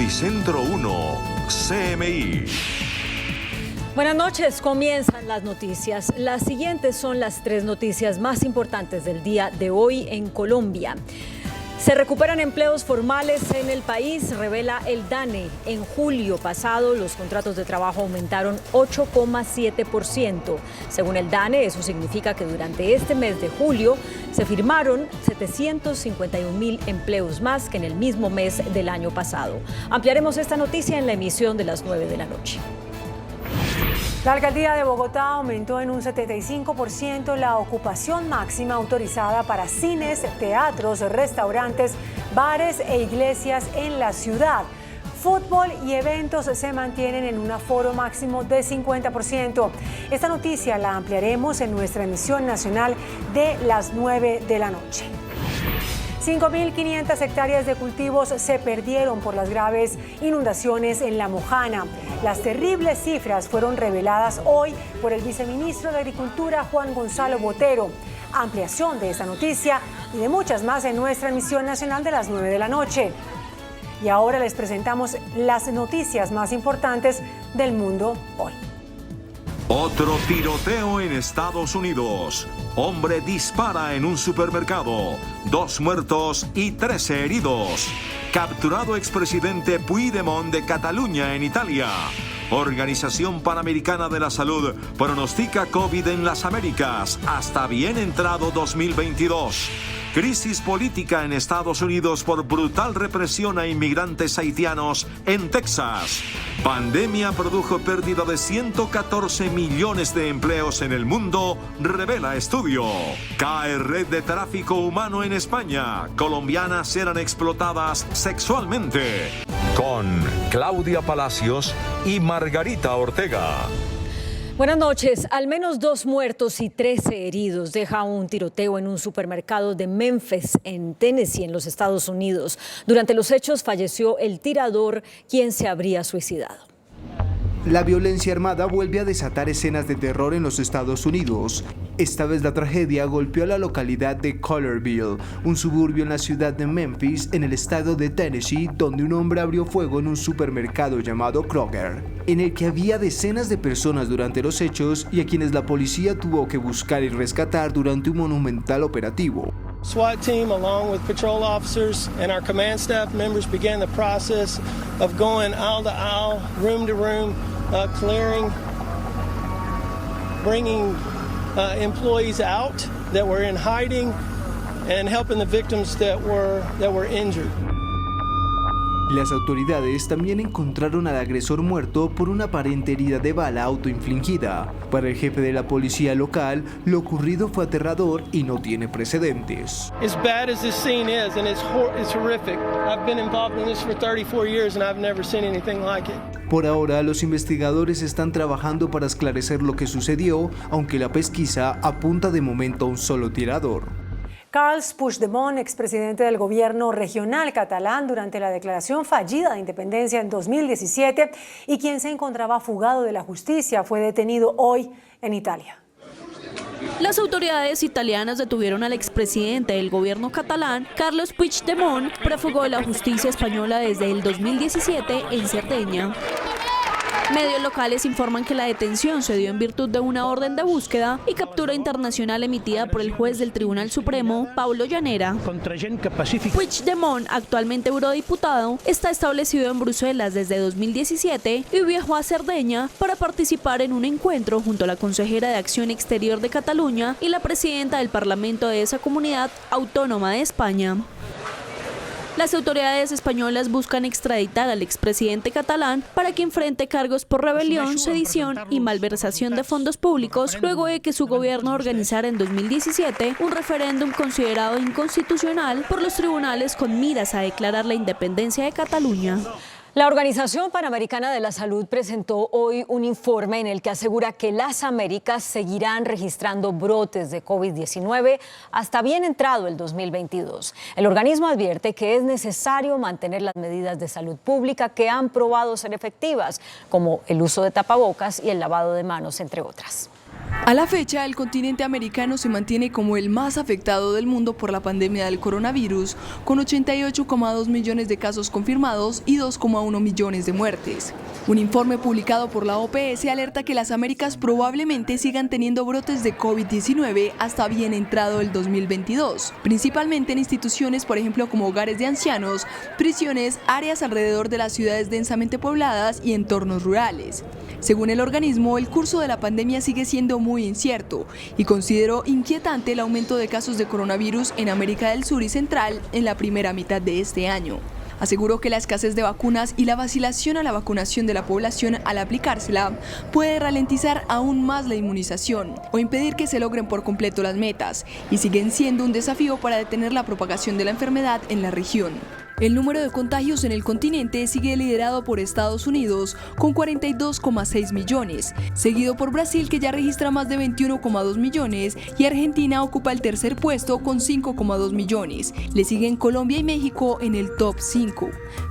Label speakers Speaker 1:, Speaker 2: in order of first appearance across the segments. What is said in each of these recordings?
Speaker 1: Noticentro 1, CMI.
Speaker 2: Buenas noches, comienzan las noticias. Las siguientes son las 3 noticias más importantes del día de hoy en Colombia. Se recuperan empleos formales en el país, revela el DANE. En julio pasado, los contratos de trabajo aumentaron 8,7%. Según el DANE, eso significa que durante este mes de julio se firmaron 751,000 empleos más que en el mismo mes del año pasado. Ampliaremos esta noticia en la emisión de las 9 de la noche.
Speaker 3: La alcaldía de Bogotá aumentó en un 75% la ocupación máxima autorizada para cines, teatros, restaurantes, bares e iglesias en la ciudad. Fútbol y eventos se mantienen en un aforo máximo de 50%. Esta noticia la ampliaremos en nuestra emisión nacional de las 9 de la noche. 5.500 hectáreas de cultivos se perdieron por las graves inundaciones en La Mojana. Las terribles cifras fueron reveladas hoy por el viceministro de Agricultura, Juan Gonzalo Botero. Ampliación de esta noticia y de muchas más en nuestra emisión nacional de las 9 de la noche. Y ahora les presentamos las noticias más importantes del mundo hoy.
Speaker 1: Otro tiroteo en Estados Unidos. Hombre dispara en un supermercado. 2 muertos y 13 heridos. Capturado expresidente Puigdemont de Cataluña en Italia. Organización Panamericana de la Salud pronostica COVID en las Américas hasta bien entrado 2022. Crisis política en Estados Unidos por brutal represión a inmigrantes haitianos en Texas. Pandemia produjo pérdida de 114 millones de empleos en el mundo, revela estudio. Cae red de tráfico humano en España. Colombianas eran explotadas sexualmente. Con Claudia Palacios y Margarita Ortega.
Speaker 2: Buenas noches. Al menos 2 muertos y 13 heridos deja un tiroteo en un supermercado de Memphis, en Tennessee, en los Estados Unidos. Durante los hechos falleció el tirador, quien se habría suicidado.
Speaker 4: La violencia armada vuelve a desatar escenas de terror en los Estados Unidos. Esta vez la tragedia golpeó a la localidad de Collierville, un suburbio en la ciudad de Memphis, en el estado de Tennessee, donde un hombre abrió fuego en un supermercado llamado Kroger, en el que había decenas de personas durante los hechos y a quienes la policía tuvo que buscar y rescatar durante un monumental operativo.
Speaker 5: SWAT team, along with patrol officers and our command staff members, began the process of going aisle to aisle, room to room, clearing, bringing employees out that were in hiding, and helping the victims that were injured.
Speaker 4: Las autoridades también encontraron al agresor muerto por una aparente herida de bala autoinfligida. Para el jefe de la policía local, lo ocurrido fue aterrador y no tiene precedentes.
Speaker 5: As bad as this scene is, and it's horrific. I've been involved in this for 34 years and I've never seen anything like it.
Speaker 4: Por ahora, los investigadores están trabajando para esclarecer lo que sucedió, aunque la pesquisa apunta de momento a un solo tirador.
Speaker 3: Carles Puigdemont, expresidente del gobierno regional catalán durante la declaración fallida de independencia en 2017 y quien se encontraba fugado de la justicia, fue detenido hoy en Italia.
Speaker 6: Las autoridades italianas detuvieron al expresidente del gobierno catalán, Carles Puigdemont, prófugo de la justicia española desde el 2017 en Cerdeña. Medios locales informan que la detención se dio en virtud de una orden de búsqueda y captura internacional emitida por el juez del Tribunal Supremo, Paulo Llanera. Puigdemont, actualmente eurodiputado, está establecido en Bruselas desde 2017 y viajó a Cerdeña para participar en un encuentro junto a la consejera de Acción Exterior de Cataluña y la presidenta del Parlamento de esa comunidad autónoma de España. Las autoridades españolas buscan extraditar al expresidente catalán para que enfrente cargos por rebelión, sedición y malversación de fondos públicos luego de que su gobierno organizara en 2017 un referéndum considerado inconstitucional por los tribunales con miras a declarar la independencia de Cataluña.
Speaker 2: La Organización Panamericana de la Salud presentó hoy un informe en el que asegura que las Américas seguirán registrando brotes de COVID-19 hasta bien entrado el 2022. El organismo advierte que es necesario mantener las medidas de salud pública que han probado ser efectivas, como el uso de tapabocas y el lavado de manos, entre otras.
Speaker 7: A la fecha, el continente americano se mantiene como el más afectado del mundo por la pandemia del coronavirus, con 88,2 millones de casos confirmados y 2,1 millones de muertes. Un informe publicado por la OPS alerta que las Américas probablemente sigan teniendo brotes de COVID-19 hasta bien entrado el 2022, principalmente en instituciones, por ejemplo, como hogares de ancianos, prisiones, áreas alrededor de las ciudades densamente pobladas y entornos rurales. Según el organismo, el curso de la pandemia sigue siendo muy incierto y consideró inquietante el aumento de casos de coronavirus en América del Sur y Central en la primera mitad de este año. Aseguró que la escasez de vacunas y la vacilación a la vacunación de la población al aplicársela puede ralentizar aún más la inmunización o impedir que se logren por completo las metas, y siguen siendo un desafío para detener la propagación de la enfermedad en la región. El número de contagios en el continente sigue liderado por Estados Unidos con 42,6 millones, seguido por Brasil, que ya registra más de 21,2 millones, y Argentina ocupa el tercer puesto con 5,2 millones. Le siguen Colombia y México en el top 5.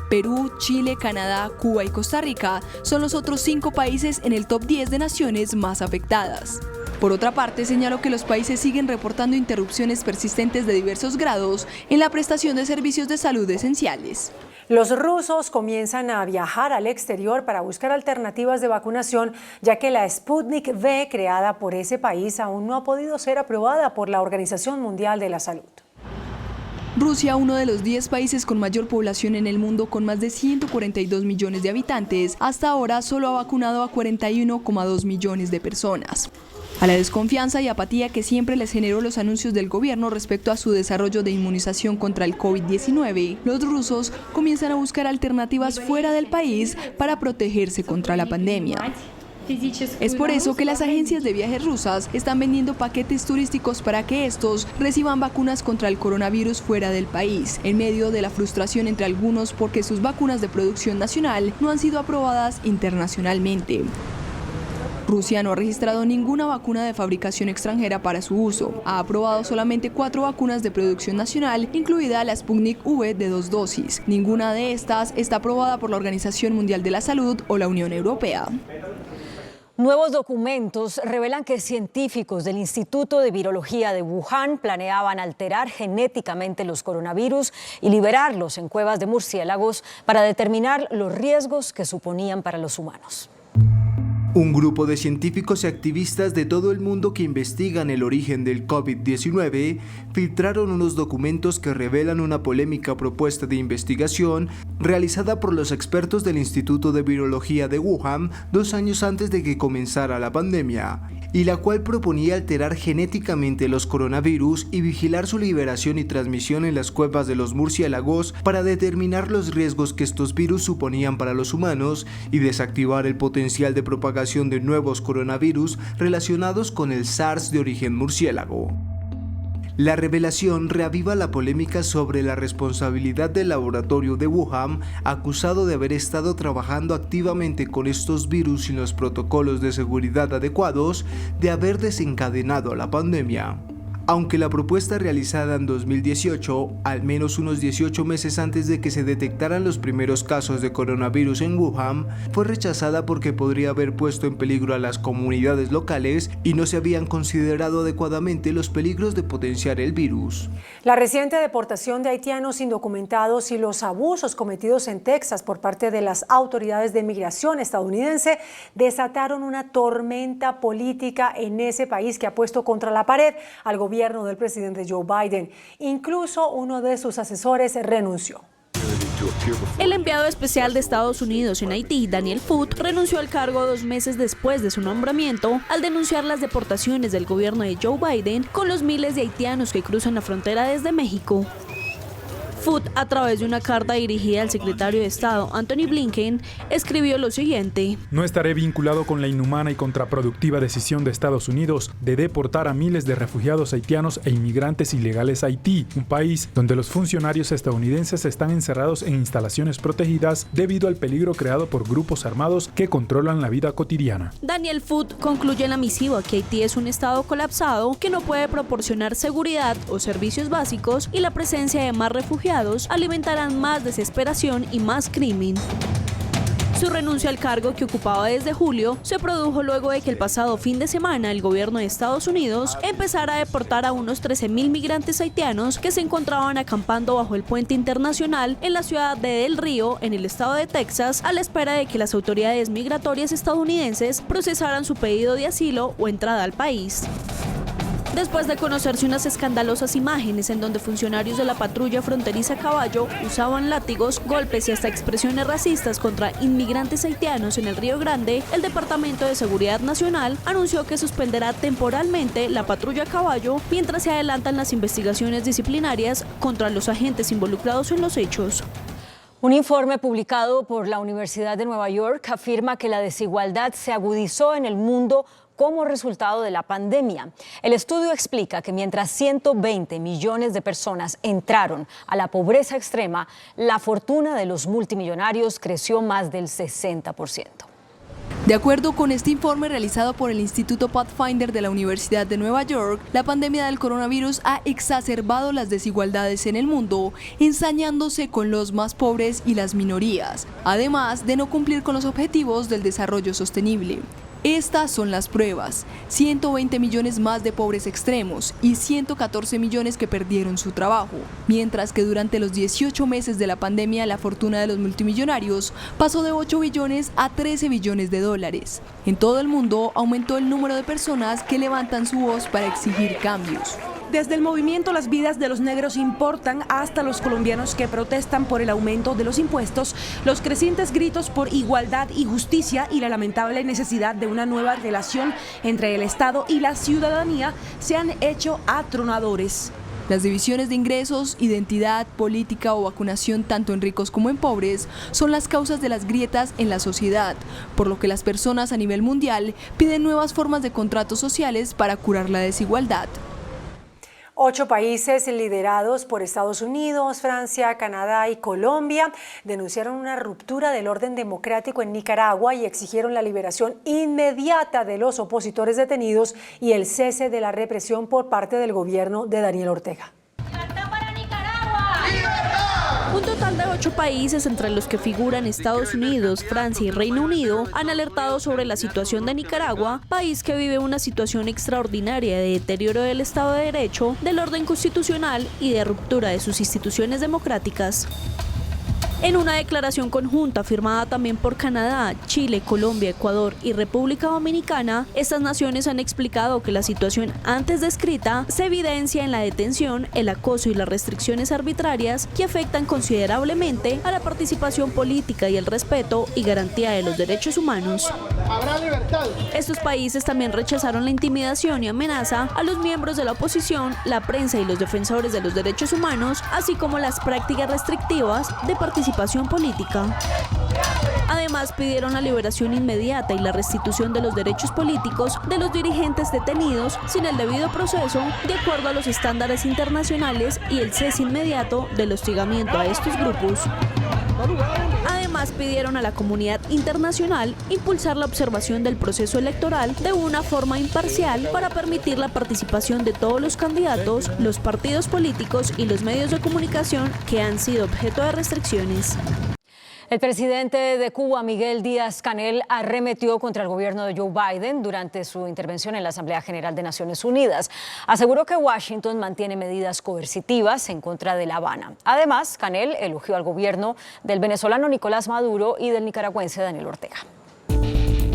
Speaker 7: Perú, Chile, Canadá, Cuba y Costa Rica son los otros 5 países en el top 10 de naciones más afectadas. Por otra parte, señaló que los países siguen reportando interrupciones persistentes de diversos grados en la prestación de servicios de salud esenciales.
Speaker 3: Los rusos comienzan a viajar al exterior para buscar alternativas de vacunación, ya que la Sputnik V, creada por ese país, aún no ha podido ser aprobada por la Organización Mundial de la Salud.
Speaker 7: Rusia, uno de los 10 países con mayor población en el mundo, con más de 142 millones de habitantes, hasta ahora solo ha vacunado a 41,2 millones de personas. A la desconfianza y apatía que siempre les generó los anuncios del gobierno respecto a su desarrollo de inmunización contra el COVID-19, los rusos comienzan a buscar alternativas fuera del país para protegerse contra la pandemia. Es por eso que las agencias de viajes rusas están vendiendo paquetes turísticos para que estos reciban vacunas contra el coronavirus fuera del país, en medio de la frustración entre algunos porque sus vacunas de producción nacional no han sido aprobadas internacionalmente. Rusia no ha registrado ninguna vacuna de fabricación extranjera para su uso. Ha aprobado solamente 4 vacunas de producción nacional, incluida la Sputnik V de 2 dosis. Ninguna de estas está aprobada por la Organización Mundial de la Salud o la Unión Europea.
Speaker 2: Nuevos documentos revelan que científicos del Instituto de Virología de Wuhan planeaban alterar genéticamente los coronavirus y liberarlos en cuevas de murciélagos para determinar los riesgos que suponían para los humanos.
Speaker 4: Un grupo de científicos y activistas de todo el mundo que investigan el origen del COVID-19 filtraron unos documentos que revelan una polémica propuesta de investigación realizada por los expertos del Instituto de Virología de Wuhan 2 años antes de que comenzara la pandemia, y la cual proponía alterar genéticamente los coronavirus y vigilar su liberación y transmisión en las cuevas de los murciélagos para determinar los riesgos que estos virus suponían para los humanos y desactivar el potencial de propagación de nuevos coronavirus relacionados con el SARS de origen murciélago. La revelación reaviva la polémica sobre la responsabilidad del laboratorio de Wuhan, acusado de haber estado trabajando activamente con estos virus sin los protocolos de seguridad adecuados, de haber desencadenado la pandemia. Aunque la propuesta realizada en 2018, al menos unos 18 meses antes de que se detectaran los primeros casos de coronavirus en Wuhan, fue rechazada porque podría haber puesto en peligro a las comunidades locales y no se habían considerado adecuadamente los peligros de potenciar el virus.
Speaker 3: La reciente deportación de haitianos indocumentados y los abusos cometidos en Texas por parte de las autoridades de migración estadounidense desataron una tormenta política en ese país que ha puesto contra la pared al gobierno del presidente Joe Biden. Incluso uno de sus asesores renunció.
Speaker 6: El enviado especial de Estados Unidos en Haití, Daniel Foote, renunció al cargo 2 meses después de su nombramiento al denunciar las deportaciones del gobierno de Joe Biden con los miles de haitianos que cruzan la frontera desde México. Foote, a través de una carta dirigida al secretario de Estado, Anthony Blinken, escribió lo siguiente:
Speaker 8: No estaré vinculado con la inhumana y contraproductiva decisión de Estados Unidos de deportar a miles de refugiados haitianos e inmigrantes ilegales a Haití, un país donde los funcionarios estadounidenses están encerrados en instalaciones protegidas debido al peligro creado por grupos armados que controlan la vida cotidiana.
Speaker 6: Daniel Foote concluye en la misiva que Haití es un estado colapsado que no puede proporcionar seguridad o servicios básicos, y la presencia de más refugiados alimentarán más desesperación y más crimen. Su renuncia al cargo que ocupaba desde julio se produjo luego de que el pasado fin de semana el gobierno de Estados Unidos empezara a deportar a unos 13.000 migrantes haitianos que se encontraban acampando bajo el puente internacional en la ciudad de Del Río, en el estado de Texas, a la espera de que las autoridades migratorias estadounidenses procesaran su pedido de asilo o entrada al país. Después de conocerse unas escandalosas imágenes en donde funcionarios de la patrulla fronteriza a caballo usaban látigos, golpes y hasta expresiones racistas contra inmigrantes haitianos en el Río Grande, el Departamento de Seguridad Nacional anunció que suspenderá temporalmente la patrulla a caballo mientras se adelantan las investigaciones disciplinarias contra los agentes involucrados en los hechos.
Speaker 2: Un informe publicado por la Universidad de Nueva York afirma que la desigualdad se agudizó en el mundo como resultado de la pandemia. El estudio explica que mientras 120 millones de personas entraron a la pobreza extrema, la fortuna de los multimillonarios creció más del 60%.
Speaker 7: De acuerdo con este informe realizado por el Instituto Pathfinder de la Universidad de Nueva York, la pandemia del coronavirus ha exacerbado las desigualdades en el mundo, ensañándose con los más pobres y las minorías, además de no cumplir con los objetivos del desarrollo sostenible. Estas son las pruebas: 120 millones más de pobres extremos y 114 millones que perdieron su trabajo, mientras que durante los 18 meses de la pandemia la fortuna de los multimillonarios pasó de 8 billones a 13 billones de dólares. En todo el mundo aumentó el número de personas que levantan su voz para exigir cambios.
Speaker 9: Desde el movimiento Las vidas de los negros importan hasta los colombianos que protestan por el aumento de los impuestos, los crecientes gritos por igualdad y justicia y la lamentable necesidad de una nueva relación entre el Estado y la ciudadanía se han hecho atronadores.
Speaker 7: Las divisiones de ingresos, identidad, política o vacunación tanto en ricos como en pobres son las causas de las grietas en la sociedad, por lo que las personas a nivel mundial piden nuevas formas de contratos sociales para curar la desigualdad.
Speaker 3: 8 países liderados por Estados Unidos, Francia, Canadá y Colombia denunciaron una ruptura del orden democrático en Nicaragua y exigieron la liberación inmediata de los opositores detenidos y el cese de la represión por parte del gobierno de Daniel Ortega.
Speaker 6: Un total de 8 países, entre los que figuran Estados Unidos, Francia y Reino Unido, han alertado sobre la situación de Nicaragua, país que vive una situación extraordinaria de deterioro del Estado de Derecho, del orden constitucional y de ruptura de sus instituciones democráticas. En una declaración conjunta firmada también por Canadá, Chile, Colombia, Ecuador y República Dominicana, estas naciones han explicado que la situación antes descrita se evidencia en la detención, el acoso y las restricciones arbitrarias que afectan considerablemente a la participación política y el respeto y garantía de los derechos humanos.
Speaker 10: Habrá libertad.
Speaker 6: Estos países también rechazaron la intimidación y amenaza a los miembros de la oposición, la prensa y los defensores de los derechos humanos, así como las prácticas restrictivas de participación política. Además, pidieron la liberación inmediata y la restitución de los derechos políticos de los dirigentes detenidos sin el debido proceso, de acuerdo a los estándares internacionales, y el cese inmediato del hostigamiento a estos grupos. Además, pidieron a la comunidad internacional impulsar la observación del proceso electoral de una forma imparcial para permitir la participación de todos los candidatos, los partidos políticos y los medios de comunicación que han sido objeto de restricciones.
Speaker 2: El presidente de Cuba, Miguel Díaz-Canel, arremetió contra el gobierno de Joe Biden durante su intervención en la Asamblea General de Naciones Unidas. Aseguró que Washington mantiene medidas coercitivas en contra de La Habana. Además, Canel elogió al gobierno del venezolano Nicolás Maduro y del nicaragüense Daniel Ortega.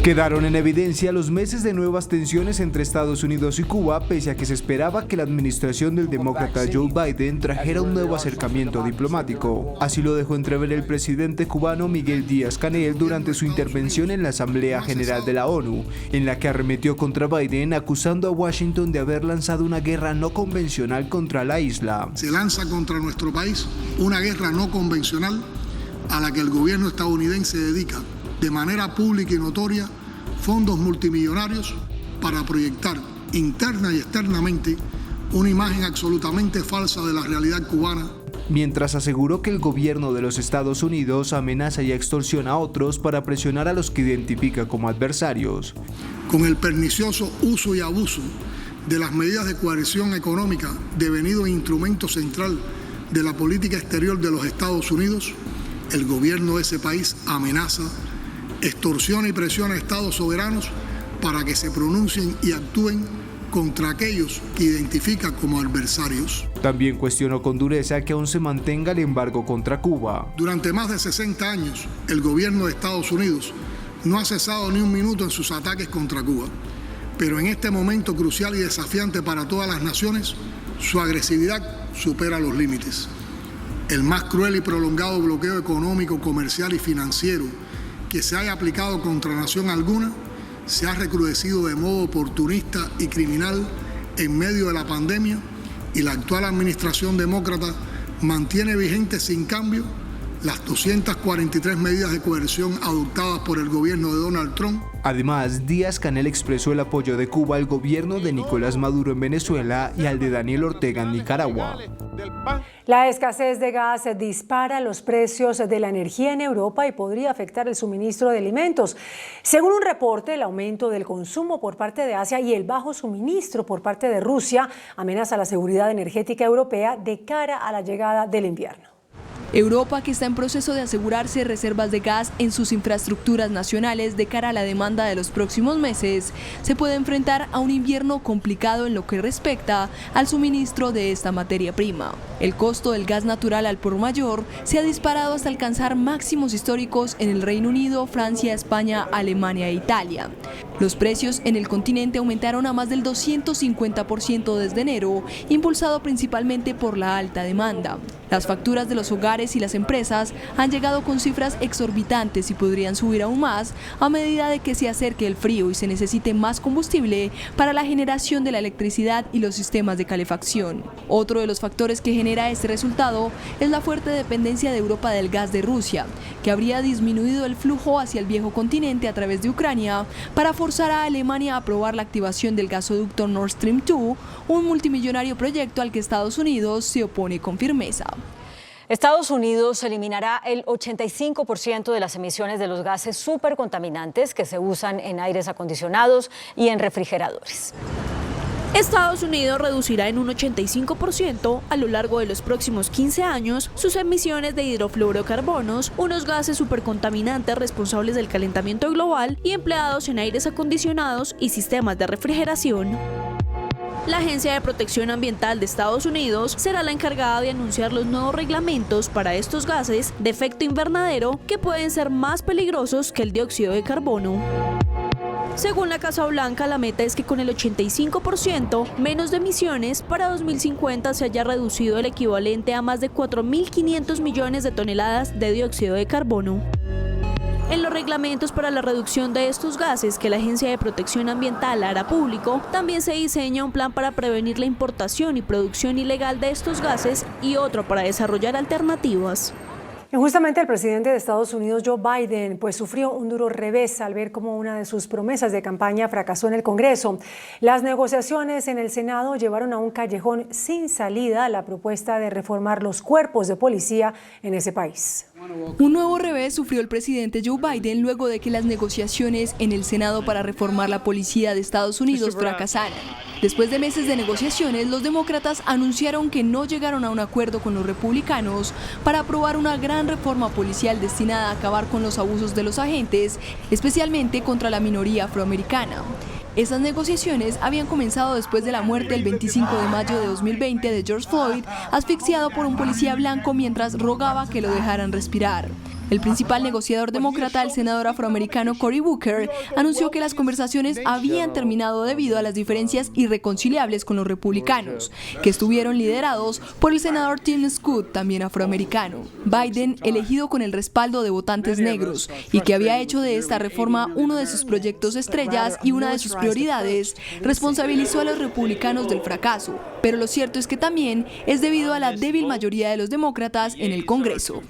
Speaker 4: Quedaron en evidencia los meses de nuevas tensiones entre Estados Unidos y Cuba, pese a que se esperaba que la administración del demócrata Joe Biden trajera un nuevo acercamiento diplomático. Así lo dejó entrever el presidente cubano Miguel Díaz-Canel durante su intervención en la Asamblea General de la ONU, en la que arremetió contra Biden, acusando a Washington de haber lanzado una guerra no convencional contra la isla.
Speaker 10: Se lanza contra nuestro país una guerra no convencional a la que el gobierno estadounidense dedica de manera pública y notoria fondos multimillonarios para proyectar interna y externamente una imagen absolutamente falsa de la realidad cubana.
Speaker 4: Mientras aseguró que el gobierno de los Estados Unidos amenaza y extorsiona a otros para presionar a los que identifica como adversarios.
Speaker 10: Con el pernicioso uso y abuso de las medidas de coerción económica devenido instrumento central de la política exterior de los Estados Unidos, el gobierno de ese país amenaza extorsiona y presiona a estados soberanos para que se pronuncien y actúen contra aquellos que identifica como adversarios.
Speaker 4: También cuestionó con dureza que aún se mantenga el embargo contra Cuba.
Speaker 10: Durante más de 60 años, el gobierno de Estados Unidos no ha cesado ni un minuto en sus ataques contra Cuba. Pero en este momento crucial y desafiante para todas las naciones, su agresividad supera los límites. El más cruel y prolongado bloqueo económico, comercial y financiero que se haya aplicado contra nación alguna se ha recrudecido de modo oportunista y criminal en medio de la pandemia, y la actual administración demócrata mantiene vigentes sin cambio las 243 medidas de coerción adoptadas por el gobierno de Donald Trump.
Speaker 4: Además, Díaz-Canel expresó el apoyo de Cuba al gobierno de Nicolás Maduro en Venezuela y al de Daniel Ortega en Nicaragua.
Speaker 3: La escasez de gas dispara los precios de la energía en Europa y podría afectar el suministro de alimentos. Según un reporte, el aumento del consumo por parte de Asia y el bajo suministro por parte de Rusia amenaza la seguridad energética europea de cara a la llegada del invierno.
Speaker 7: Europa, que está en proceso de asegurarse reservas de gas en sus infraestructuras nacionales de cara a la demanda de los próximos meses, se puede enfrentar a un invierno complicado en lo que respecta al suministro de esta materia prima. El costo del gas natural al por mayor se ha disparado hasta alcanzar máximos históricos en el Reino Unido, Francia, España, Alemania e Italia. Los precios en el continente aumentaron a más del 250% desde enero, impulsado principalmente por la alta demanda. Las facturas de los hogares y las empresas han llegado con cifras exorbitantes y podrían subir aún más a medida de que se acerque el frío y se necesite más combustible para la generación de la electricidad y los sistemas de calefacción. Otro de los factores que genera este resultado es la fuerte dependencia de Europa del gas de Rusia, que habría disminuido el flujo hacia el viejo continente a través de Ucrania para forzar a Alemania a aprobar la activación del gasoducto Nord Stream 2, un multimillonario proyecto al que Estados Unidos se opone con firmeza.
Speaker 2: Estados Unidos eliminará el 85% de las emisiones de los gases supercontaminantes que se usan en aires acondicionados y en refrigeradores.
Speaker 6: Estados Unidos reducirá en un 85% a lo largo de los próximos 15 años sus emisiones de hidrofluorocarbonos, unos gases supercontaminantes responsables del calentamiento global y empleados en aires acondicionados y sistemas de refrigeración. La Agencia de Protección Ambiental de Estados Unidos será la encargada de anunciar los nuevos reglamentos para estos gases de efecto invernadero que pueden ser más peligrosos que el dióxido de carbono. Según la Casa Blanca, la meta es que con el 85% menos de emisiones para 2050 se haya reducido el equivalente a más de 4.500 millones de toneladas de dióxido de carbono. En los reglamentos para la reducción de estos gases que la Agencia de Protección Ambiental hará público, también se diseña un plan para prevenir la importación y producción ilegal de estos gases y otro para desarrollar alternativas.
Speaker 3: Y justamente el presidente de Estados Unidos, Joe Biden, pues sufrió un duro revés al ver cómo una de sus promesas de campaña fracasó en el Congreso. Las negociaciones en el Senado llevaron a un callejón sin salida la propuesta de reformar los cuerpos de policía en ese país.
Speaker 7: Un nuevo revés sufrió el presidente Joe Biden luego de que las negociaciones en el Senado para reformar la policía de Estados Unidos fracasaran. Después de meses de negociaciones, los demócratas anunciaron que no llegaron a un acuerdo con los republicanos para aprobar una gran reforma policial destinada a acabar con los abusos de los agentes, especialmente contra la minoría afroamericana. Esas negociaciones habían comenzado después de la muerte el 25 de mayo de 2020 de George Floyd, asfixiado por un policía blanco mientras rogaba que lo dejaran respirar. El principal negociador demócrata, el senador afroamericano Cory Booker, anunció que las conversaciones habían terminado debido a las diferencias irreconciliables con los republicanos, que estuvieron liderados por el senador Tim Scott, también afroamericano. Biden, elegido con el respaldo de votantes negros y que había hecho de esta reforma uno de sus proyectos estrellas y una de sus prioridades, responsabilizó a los republicanos del fracaso. Pero lo cierto es que también es debido a la débil mayoría de los demócratas en el Congreso.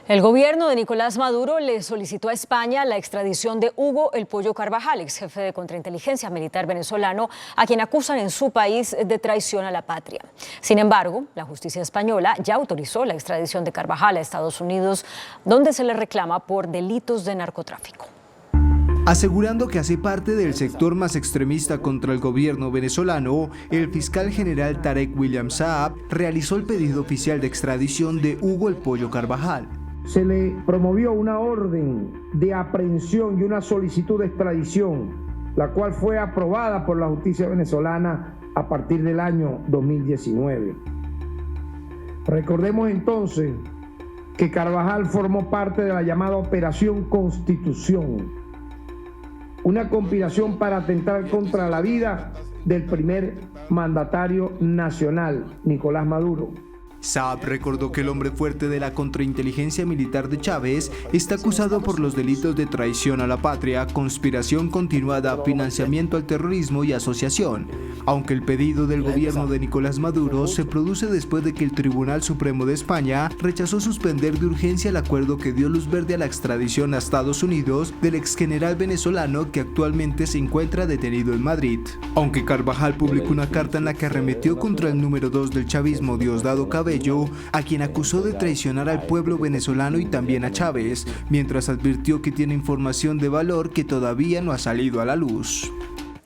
Speaker 2: El gobierno de Nicolás Maduro le solicitó a España la extradición de Hugo El Pollo Carvajal, ex jefe de contrainteligencia militar venezolano, a quien acusan en su país de traición a la patria. Sin embargo, la justicia española ya autorizó la extradición de Carvajal a Estados Unidos, donde se le reclama por delitos de narcotráfico.
Speaker 4: Asegurando que hace parte del sector más extremista contra el gobierno venezolano, el fiscal general Tarek William Saab realizó el pedido oficial de extradición de Hugo El Pollo Carvajal.
Speaker 11: se le promovió una orden de aprehensión y una solicitud de extradición, la cual fue aprobada por la justicia venezolana a partir del año 2019. Recordemos entonces que Carvajal formó parte de la llamada Operación Constitución, una conspiración para atentar contra la vida del primer mandatario nacional, Nicolás Maduro.
Speaker 4: Saab recordó que el hombre fuerte de la contrainteligencia militar de Chávez está acusado por los delitos de traición a la patria, conspiración continuada, financiamiento al terrorismo y asociación, aunque el pedido del gobierno de Nicolás Maduro se produce después de que el Tribunal Supremo de España rechazó suspender de urgencia el acuerdo que dio luz verde a la extradición a Estados Unidos del exgeneral venezolano que actualmente se encuentra detenido en Madrid. Aunque Carvajal publicó una carta en la que arremetió contra el número 2 del chavismo, Diosdado Cabello, a quien acusó de traicionar al pueblo venezolano y también a Chávez, mientras advirtió que tiene información de valor que todavía no ha salido a la luz.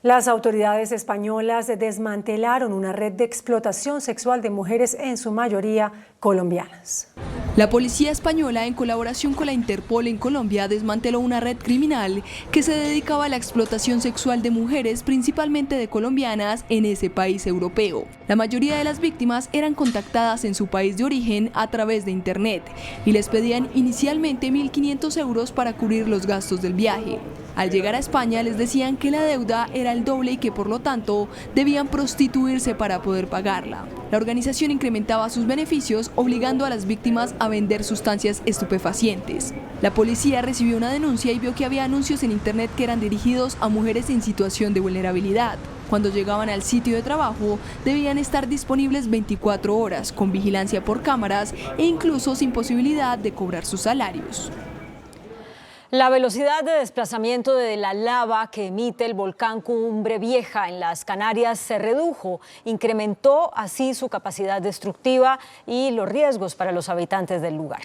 Speaker 3: Las autoridades españolas desmantelaron una red de explotación sexual de mujeres, en su mayoría colombianas.
Speaker 7: La policía española, en colaboración con la Interpol en Colombia, desmanteló una red criminal que se dedicaba a la explotación sexual de mujeres, principalmente de colombianas, en ese país europeo. La mayoría de las víctimas eran contactadas en su país de origen a través de internet y les pedían inicialmente 1.500 euros para cubrir los gastos del viaje. Al llegar a España les decían que la deuda era el doble y que por lo tanto debían prostituirse para poder pagarla. La organización incrementaba sus beneficios obligando a las víctimas a vender sustancias estupefacientes. La policía recibió una denuncia y vio que había anuncios en internet que eran dirigidos a mujeres en situación de vulnerabilidad. Cuando llegaban al sitio de trabajo debían estar disponibles 24 horas, con vigilancia por cámaras e incluso sin posibilidad de cobrar sus salarios.
Speaker 2: La velocidad de desplazamiento de la lava que emite el volcán Cumbre Vieja en las Canarias se redujo, incrementó así su capacidad destructiva y los riesgos para los habitantes del lugar.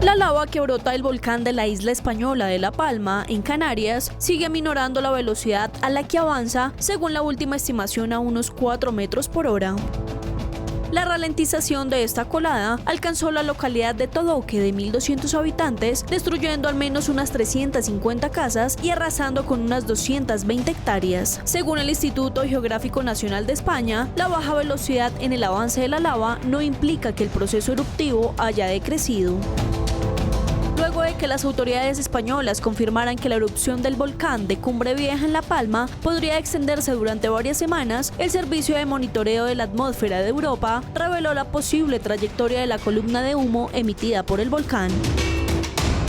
Speaker 6: La lava que brota del volcán de la isla española de La Palma, en Canarias, sigue aminorando la velocidad a la que avanza, según la última estimación, a unos 4 metros por hora. La ralentización de esta colada alcanzó la localidad de Todoque, de 1.200 habitantes, destruyendo al menos unas 350 casas y arrasando con unas 220 hectáreas. Según el Instituto Geográfico Nacional de España, la baja velocidad en el avance de la lava no implica que el proceso eruptivo haya decrecido. Luego de que las autoridades españolas confirmaran que la erupción del volcán de Cumbre Vieja en La Palma podría extenderse durante varias semanas, el Servicio de Monitoreo de la Atmósfera de Europa reveló la posible trayectoria de la columna de humo emitida por el volcán.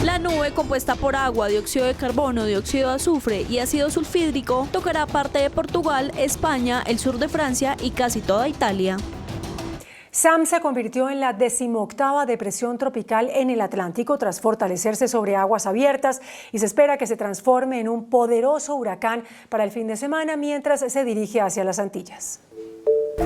Speaker 6: La nube, compuesta por agua, dióxido de carbono, dióxido de azufre y ácido sulfídrico, tocará parte de Portugal, España, el sur de Francia y casi toda Italia.
Speaker 3: Sam se convirtió en la 18ª depresión tropical en el Atlántico tras fortalecerse sobre aguas abiertas y se espera que se transforme en un poderoso huracán para el fin de semana mientras se dirige hacia las Antillas.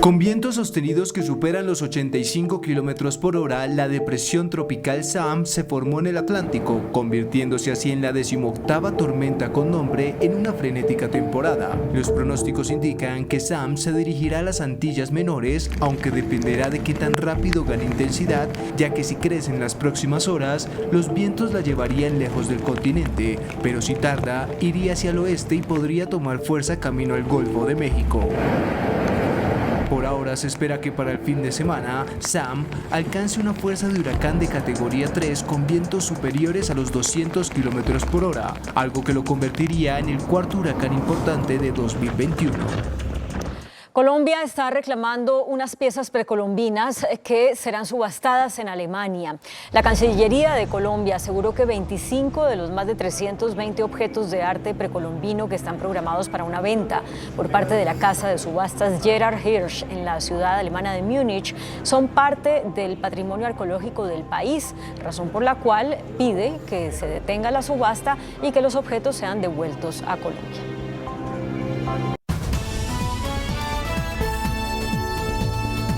Speaker 4: Con vientos sostenidos que superan los 85 kilómetros por hora, la depresión tropical Sam se formó en el Atlántico, convirtiéndose así en la 18ª tormenta con nombre en una frenética temporada. Los pronósticos indican que Sam se dirigirá a las Antillas Menores, aunque dependerá de qué tan rápido gane intensidad, ya que si crece en las próximas horas, los vientos la llevarían lejos del continente, pero si tarda, iría hacia el oeste y podría tomar fuerza camino al Golfo de México. Por ahora se espera que para el fin de semana, Sam alcance una fuerza de huracán de categoría 3 con vientos superiores a los 200 km por hora, algo que lo convertiría en el cuarto huracán importante de 2021.
Speaker 2: Colombia está reclamando unas piezas precolombinas que serán subastadas en Alemania. La Cancillería de Colombia aseguró que 25 de los más de 320 objetos de arte precolombino que están programados para una venta por parte de la casa de subastas Gerhard Hirsch en la ciudad alemana de Múnich son parte del patrimonio arqueológico del país, razón por la cual pide que se detenga la subasta y que los objetos sean devueltos a Colombia.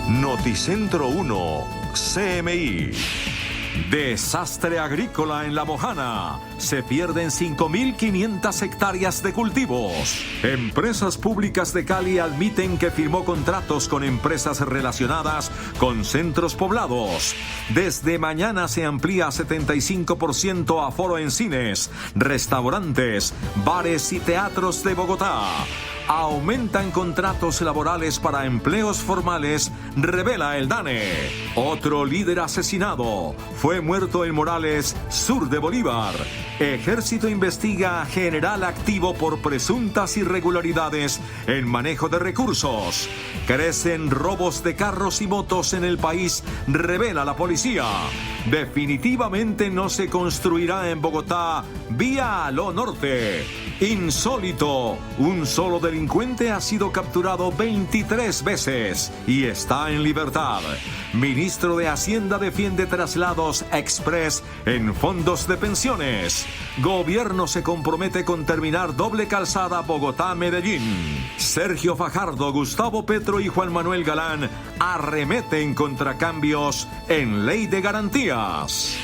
Speaker 1: Noticentro 1, CMI. Desastre agrícola en La Mojana. Se pierden 5.500 hectáreas de cultivos. Empresas públicas de Cali admiten que firmó contratos con empresas relacionadas con centros poblados. Desde mañana se amplía 75% aforo en cines, restaurantes, bares y teatros de Bogotá. Aumentan contratos laborales para empleos formales, revela el DANE. Otro líder asesinado. Fue muerto en Morales, sur de Bolívar. Ejército investiga a general activo por presuntas irregularidades en manejo de recursos. Crecen robos de carros y motos en el país, revela la policía. Definitivamente no se construirá en Bogotá vía a lo norte. Insólito, un solo delincuente ha sido capturado 23 veces y está en libertad. Ministro de Hacienda defiende traslados express en fondos de pensiones. Gobierno se compromete con terminar doble calzada Bogotá-Medellín. Sergio Fajardo, Gustavo Petro y Juan Manuel Galán arremeten contra cambios en ley de garantías.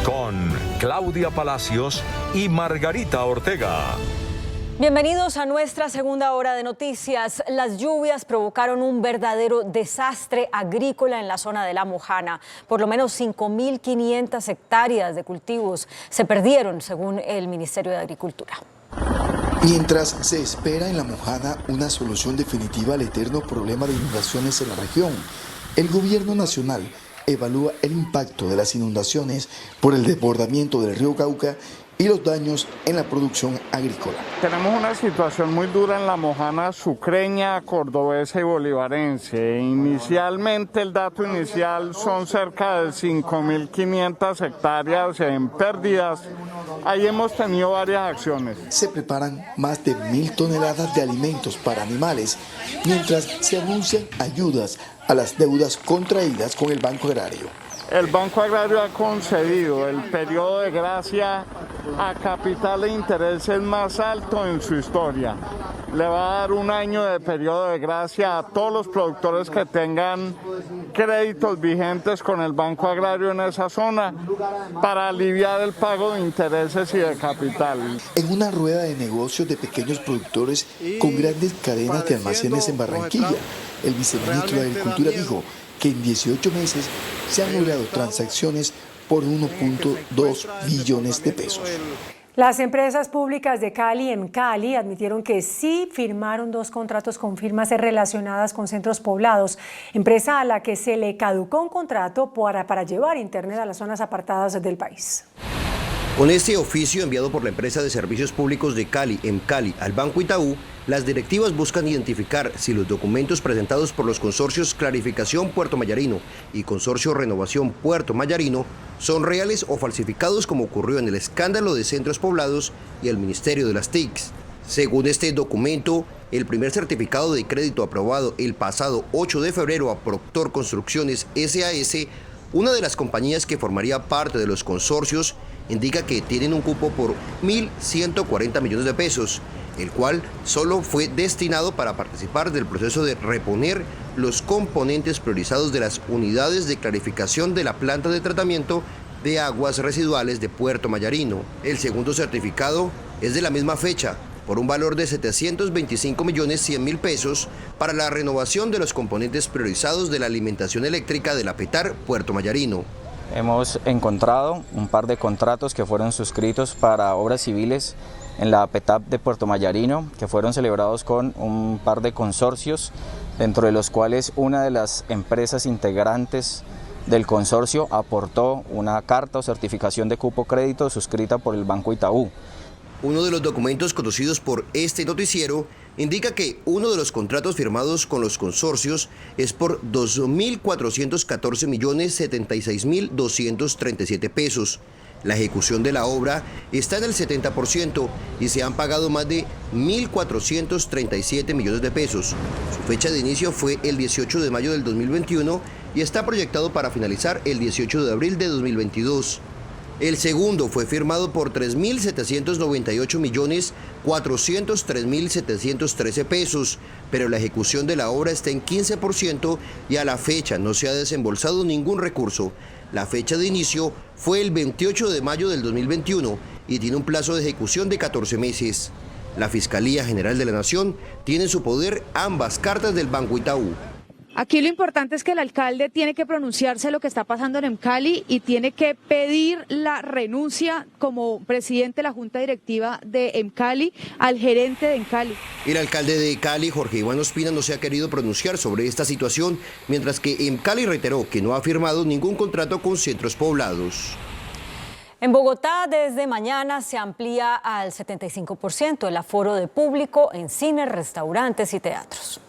Speaker 1: Con Claudia Palacios y Margarita Ortega.
Speaker 2: Bienvenidos a nuestra segunda hora de noticias. Las lluvias provocaron un verdadero desastre agrícola en la zona de La Mojana. Por lo menos 5.500 hectáreas de cultivos se perdieron, según el Ministerio de Agricultura.
Speaker 12: Mientras se espera en La Mojana una solución definitiva al eterno problema de inundaciones en la región, el gobierno nacional evalúa el impacto de las inundaciones por el desbordamiento del río Cauca y los daños en la producción agrícola.
Speaker 13: Tenemos una situación muy dura en La Mojana sucreña, cordobesa y bolivarense. Inicialmente, el dato inicial son cerca de 5.500 hectáreas en pérdidas. Ahí hemos tenido varias acciones.
Speaker 12: Se preparan más de 1.000 toneladas de alimentos para animales, mientras se anuncian ayudas a las deudas contraídas con el Banco Agrario.
Speaker 13: El Banco Agrario ha concedido el periodo de gracia a capital e intereses más alto en su historia. Le va a dar 1 año de periodo de gracia a todos los productores que tengan créditos vigentes con el Banco Agrario en esa zona para aliviar el pago de intereses y de capital.
Speaker 12: En una rueda de negocios de pequeños productores con grandes cadenas de almacenes en Barranquilla, el viceministro de Agricultura dijo que en 18 meses se han logrado transacciones por 1.2 billones de pesos.
Speaker 3: Las empresas públicas de Cali en Cali admitieron que sí firmaron 2 contratos con firmas relacionadas con centros poblados, empresa a la que se le caducó un contrato para llevar internet a las zonas apartadas del país.
Speaker 14: Con este oficio enviado por la empresa de servicios públicos de Cali, EMCALI, al Banco Itaú, las directivas buscan identificar si los documentos presentados por los consorcios Clarificación Puerto Mayarino y Consorcio Renovación Puerto Mayarino son reales o falsificados, como ocurrió en el escándalo de centros poblados y el Ministerio de las TICs. Según este documento, el primer certificado de crédito aprobado el pasado 8 de febrero a Proctor Construcciones SAS, una de las compañías que formaría parte de los consorcios, indica que tienen un cupo por 1.140 millones de pesos, el cual solo fue destinado para participar del proceso de reponer los componentes priorizados de las unidades de clarificación de la planta de tratamiento de aguas residuales de Puerto Mayarino. El segundo certificado es de la misma fecha, por un valor de 725.100.000 pesos para la renovación de los componentes priorizados de la alimentación eléctrica de la PETAR Puerto Mayarino.
Speaker 15: Hemos encontrado un par de contratos que fueron suscritos para obras civiles en la PETAP de Puerto Mayarino, que fueron celebrados con un par de consorcios, dentro de los cuales una de las empresas integrantes del consorcio aportó una carta o certificación de cupo crédito suscrita por el Banco Itaú.
Speaker 14: Uno de los documentos conocidos por este noticiero indica que uno de los contratos firmados con los consorcios es por 2.414.076.237 pesos. La ejecución de la obra está en el 70% y se han pagado más de 1.437 millones de pesos. Su fecha de inicio fue el 18 de mayo del 2021 y está proyectado para finalizar el 18 de abril de 2022. El segundo fue firmado por 3.798.403.713 pesos, pero la ejecución de la obra está en 15% y a la fecha no se ha desembolsado ningún recurso. La fecha de inicio fue el 28 de mayo del 2021 y tiene un plazo de ejecución de 14 meses. La Fiscalía General de la Nación tiene en su poder ambas cartas del Banco Itaú.
Speaker 16: Aquí lo importante es que el alcalde tiene que pronunciarse lo que está pasando en Cali y tiene que pedir la renuncia como presidente de la Junta Directiva de Cali al gerente de Cali.
Speaker 14: El alcalde de Cali, Jorge Iván Ospina, no se ha querido pronunciar sobre esta situación, mientras que Cali reiteró que no ha firmado ningún contrato con centros poblados.
Speaker 2: En Bogotá, desde mañana se amplía al 75% el aforo de público en cines, restaurantes y teatros.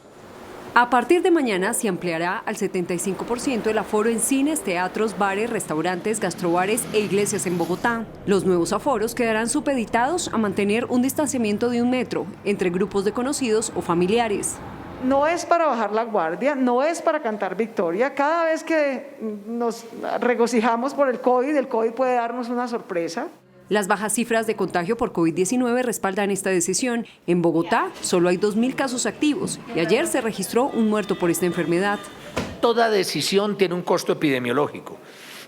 Speaker 17: A partir de mañana se ampliará al 75% el aforo en cines, teatros, bares, restaurantes, gastrobares e iglesias en Bogotá. Los nuevos aforos quedarán supeditados a mantener un distanciamiento de 1 metro entre grupos de conocidos o familiares.
Speaker 18: No es para bajar la guardia, no es para cantar victoria. Cada vez que nos regocijamos por el COVID puede darnos una sorpresa.
Speaker 17: Las bajas cifras de contagio por COVID-19 respaldan esta decisión. En Bogotá solo hay 2.000 casos activos y ayer se registró un muerto por esta enfermedad.
Speaker 19: Toda decisión tiene un costo epidemiológico,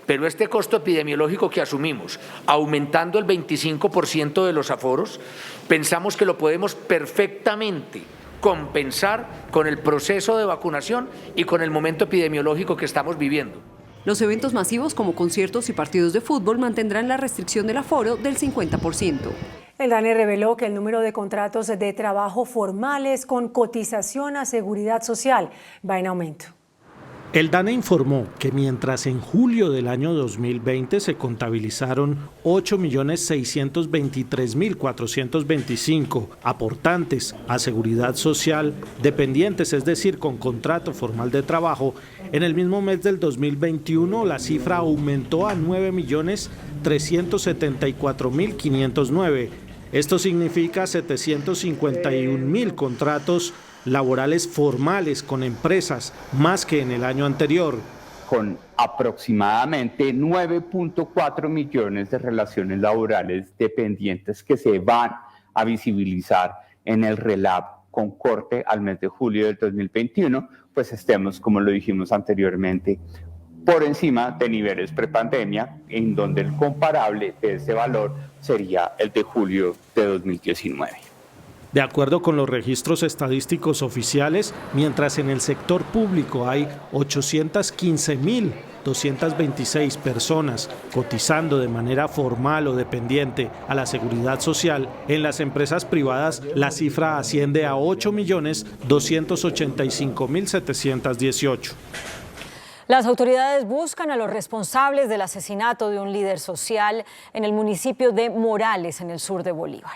Speaker 19: pero este costo epidemiológico que asumimos, aumentando el 25% de los aforos, pensamos que lo podemos perfectamente compensar con el proceso de vacunación y con el momento epidemiológico que estamos viviendo.
Speaker 17: Los eventos masivos como conciertos y partidos de fútbol mantendrán la restricción del aforo del 50%.
Speaker 3: El DANE reveló que el número de contratos de trabajo formales con cotización a seguridad social va en aumento.
Speaker 20: El DANE informó que mientras en julio del año 2020 se contabilizaron 8.623.425 aportantes a seguridad social dependientes, es decir, con contrato formal de trabajo, en el mismo mes del 2021 la cifra aumentó a 9.374.509. Esto significa 751.000 contratos laborales formales con empresas, más que en el año anterior.
Speaker 21: Con aproximadamente 9.4 millones de relaciones laborales dependientes que se van a visibilizar en el RELAP con corte al mes de julio del 2021, pues estemos, como lo dijimos anteriormente, por encima de niveles prepandemia, en donde el comparable de ese valor sería el de julio de 2019.
Speaker 20: De acuerdo con los registros estadísticos oficiales, mientras en el sector público hay 815.226 personas cotizando de manera formal o dependiente a la seguridad social, en las empresas privadas la cifra asciende a 8.285.718.
Speaker 2: Las autoridades buscan a los responsables del asesinato de un líder social en el municipio de Morales, en el sur de Bolívar.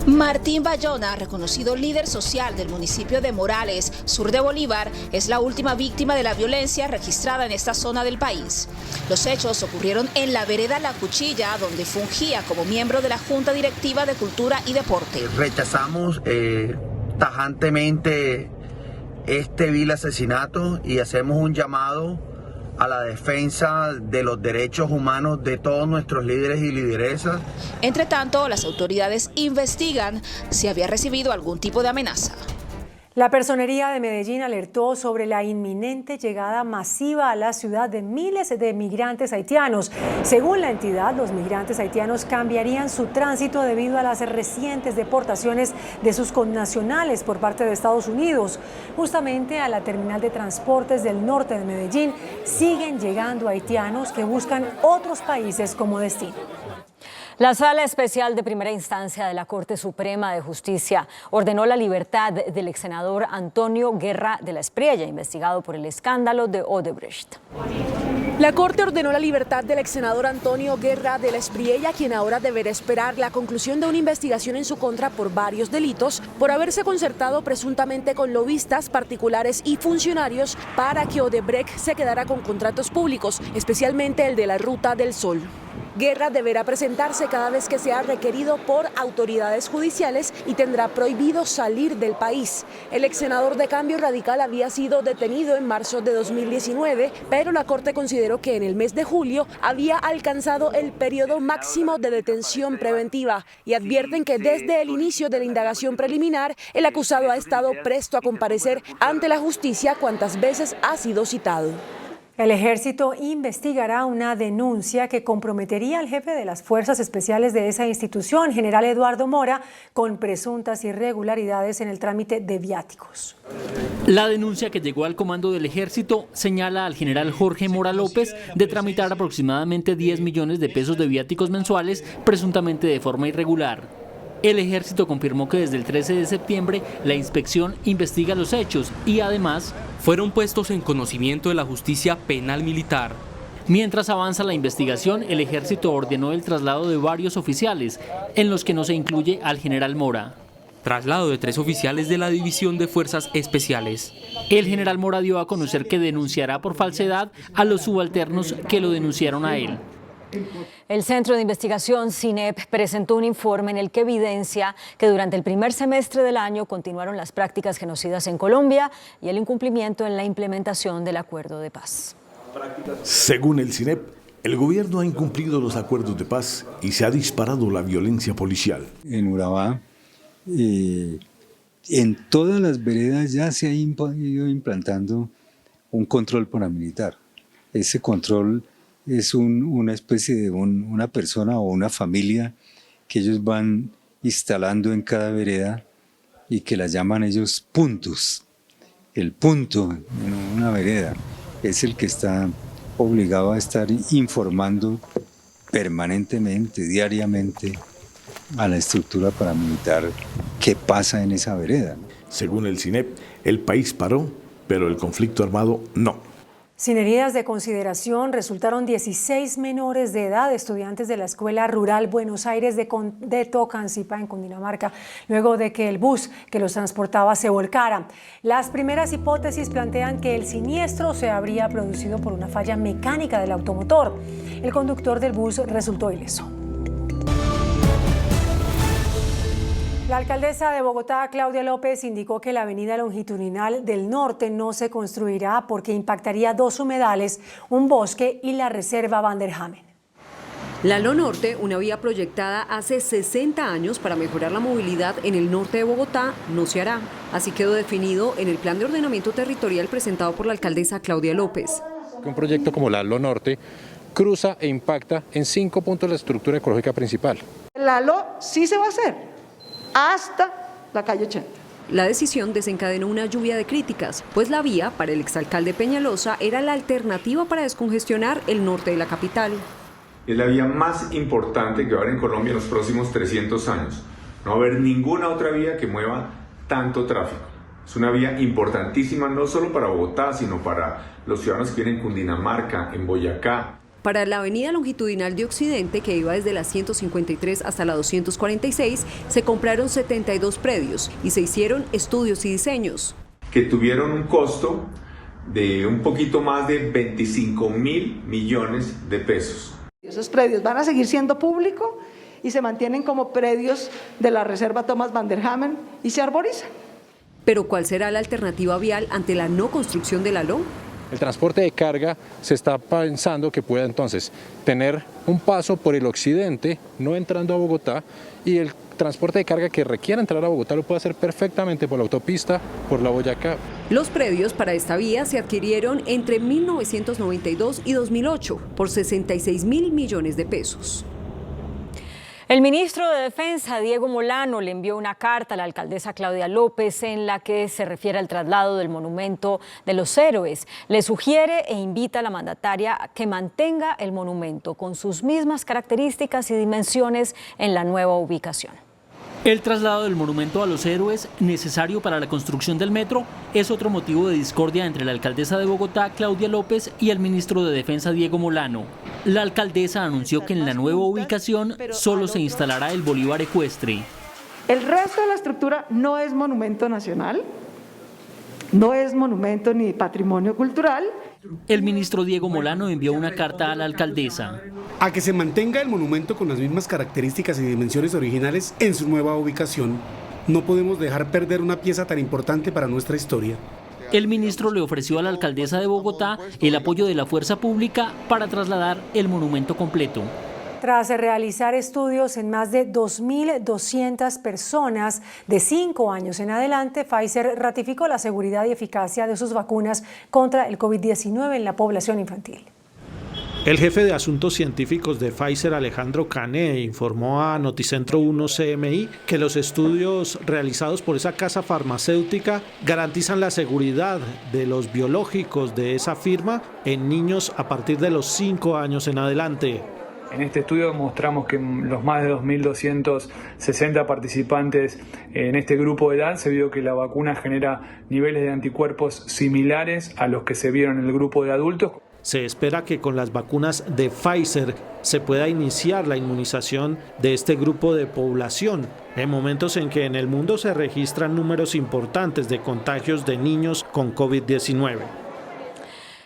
Speaker 22: Martín Bayona, reconocido líder social del municipio de Morales, sur de Bolívar, es la última víctima de la violencia registrada en esta zona del país. Los hechos ocurrieron en la vereda La Cuchilla, donde fungía como miembro de la Junta Directiva de Cultura y Deporte.
Speaker 23: Rechazamos tajantemente este vil asesinato y hacemos un llamado a la defensa de los derechos humanos de todos nuestros líderes y lideresas.
Speaker 22: Entre tanto, las autoridades investigan si había recibido algún tipo de amenaza.
Speaker 3: La Personería de Medellín alertó sobre la inminente llegada masiva a la ciudad de miles de migrantes haitianos. Según la entidad, los migrantes haitianos cambiarían su tránsito debido a las recientes deportaciones de sus connacionales por parte de Estados Unidos. Justamente a la terminal de transportes del norte de Medellín siguen llegando haitianos que buscan otros países como destino.
Speaker 2: La Sala Especial de Primera Instancia de la Corte Suprema de Justicia ordenó la libertad del exsenador Antonio Guerra de la Espriella, investigado por el escándalo de Odebrecht.
Speaker 9: La Corte ordenó la libertad del exsenador Antonio Guerra de la Espriella, quien ahora deberá esperar la conclusión de una investigación en su contra por varios delitos, por haberse concertado presuntamente con lobistas particulares y funcionarios para que Odebrecht se quedara con contratos públicos, especialmente el de la Ruta del Sol. Guerra deberá presentarse cada vez que sea requerido por autoridades judiciales y tendrá prohibido salir del país. El ex senador de Cambio Radical había sido detenido en marzo de 2019, pero la Corte consideró que en el mes de julio había alcanzado el periodo máximo de detención preventiva y advierten que desde el inicio de la indagación preliminar, el acusado ha estado presto a comparecer ante la justicia cuantas veces ha sido citado.
Speaker 3: El ejército investigará una denuncia que comprometería al jefe de las fuerzas especiales de esa institución, general Eduardo Mora, con presuntas irregularidades en el trámite de viáticos.
Speaker 5: La denuncia que llegó al comando del ejército señala al general Jorge Mora López de tramitar aproximadamente 10 millones de pesos de viáticos mensuales, presuntamente de forma irregular. El ejército confirmó que desde el 13 de septiembre la inspección investiga los hechos y además
Speaker 8: fueron puestos en conocimiento de la justicia penal militar.
Speaker 5: Mientras avanza la investigación, el ejército ordenó el traslado de varios oficiales, en los que no se incluye al general Mora.
Speaker 8: Traslado de 3 oficiales de la División de Fuerzas Especiales.
Speaker 5: El general Mora dio a conocer que denunciará por falsedad a los subalternos que lo denunciaron a él.
Speaker 2: El Centro de Investigación CINEP presentó un informe en el que evidencia que durante el primer semestre del año continuaron las prácticas genocidas en Colombia y el incumplimiento en la implementación del acuerdo de paz.
Speaker 10: Según el CINEP, el gobierno ha incumplido los acuerdos de paz y se ha disparado la violencia policial.
Speaker 24: En Urabá, en todas las veredas ya se ha ido implantando un control paramilitar. Ese control es una especie de una persona o una familia que ellos van instalando en cada vereda y que la llaman ellos puntos. El punto en una vereda es el que está obligado a estar informando permanentemente, diariamente, a la estructura paramilitar qué pasa en esa vereda.
Speaker 10: Según el CINEP, el país paró, pero el conflicto armado no.
Speaker 3: Sin heridas de consideración, resultaron 16 menores de edad, estudiantes de la Escuela Rural Buenos Aires de Tocancipá, en Cundinamarca, luego de que el bus que los transportaba se volcara. Las primeras hipótesis plantean que el siniestro se habría producido por una falla mecánica del automotor. El conductor del bus resultó ileso. La alcaldesa de Bogotá, Claudia López, indicó que la avenida longitudinal del norte no se construirá porque impactaría 2 humedales, un bosque y la reserva Van der Hamen.
Speaker 17: La Lo Norte, una vía proyectada hace 60 años para mejorar la movilidad en el norte de Bogotá, no se hará. Así quedó definido en el plan de ordenamiento territorial presentado por la alcaldesa Claudia López.
Speaker 25: Un proyecto como la Lo Norte cruza e impacta en 5 puntos la estructura ecológica principal.
Speaker 18: La Lo sí se va a hacer hasta la calle 80.
Speaker 17: La decisión desencadenó una lluvia de críticas, pues la vía para el exalcalde Peñalosa era la alternativa para descongestionar el norte de la capital.
Speaker 26: Es la vía más importante que va a haber en Colombia en los próximos 300 años. No va a haber ninguna otra vía que mueva tanto tráfico. Es una vía importantísima no solo para Bogotá, sino para los ciudadanos que viven en Cundinamarca, en Boyacá.
Speaker 17: Para la avenida longitudinal de Occidente, que iba desde la 153 hasta la 246, se compraron 72 predios y se hicieron estudios y diseños.
Speaker 26: Que tuvieron un costo de un poquito más de 25.000 millones de pesos.
Speaker 18: Esos predios van a seguir siendo públicos y se mantienen como predios de la reserva Thomas Van der Hamen y se arborizan.
Speaker 17: Pero ¿cuál será la alternativa vial ante la no construcción de la LO?
Speaker 25: El transporte de carga se está pensando que pueda entonces tener un paso por el occidente, no entrando a Bogotá, y el transporte de carga que requiera entrar a Bogotá lo puede hacer perfectamente por la autopista, por la Boyacá.
Speaker 17: Los predios para esta vía se adquirieron entre 1992 y 2008 por 66.000 millones de pesos.
Speaker 2: El ministro de Defensa, Diego Molano, le envió una carta a la alcaldesa Claudia López en la que se refiere al traslado del monumento de los héroes. Le sugiere e invita a la mandataria a que mantenga el monumento con sus mismas características y dimensiones en la nueva ubicación.
Speaker 5: El traslado del monumento a los héroes, necesario para la construcción del metro, es otro motivo de discordia entre la alcaldesa de Bogotá, Claudia López, y el ministro de Defensa, Diego Molano. La alcaldesa anunció que en la nueva ubicación solo se instalará el Bolívar ecuestre.
Speaker 18: El resto de la estructura no es monumento nacional, no es monumento ni patrimonio cultural.
Speaker 5: El ministro Diego Molano envió una carta a la alcaldesa.
Speaker 27: A que se mantenga el monumento con las mismas características y dimensiones originales en su nueva ubicación. No podemos dejar perder una pieza tan importante para nuestra historia.
Speaker 5: El ministro le ofreció a la alcaldesa de Bogotá el apoyo de la fuerza pública para trasladar el monumento completo.
Speaker 3: Tras realizar estudios en más de 2.200 personas de 5 años en adelante, Pfizer ratificó la seguridad y eficacia de sus vacunas contra el COVID-19 en la población infantil.
Speaker 20: El jefe de Asuntos Científicos de Pfizer, Alejandro Cané, informó a Noticentro 1 CMI que los estudios realizados por esa casa farmacéutica garantizan la seguridad de los biológicos de esa firma en niños a partir de los 5 años en adelante.
Speaker 1: En este estudio mostramos que los más de 2.260 participantes en este grupo de edad se vio que la vacuna genera niveles de anticuerpos similares a los que se vieron en el grupo de adultos.
Speaker 20: Se espera que con las vacunas de Pfizer se pueda iniciar la inmunización de este grupo de población, en momentos en que en el mundo se registran números importantes de contagios de niños con COVID-19.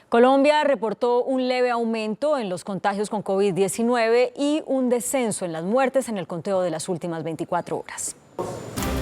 Speaker 2: Colombia reportó un leve aumento en los contagios con COVID-19 y un descenso en las muertes en el conteo de las últimas 24 horas.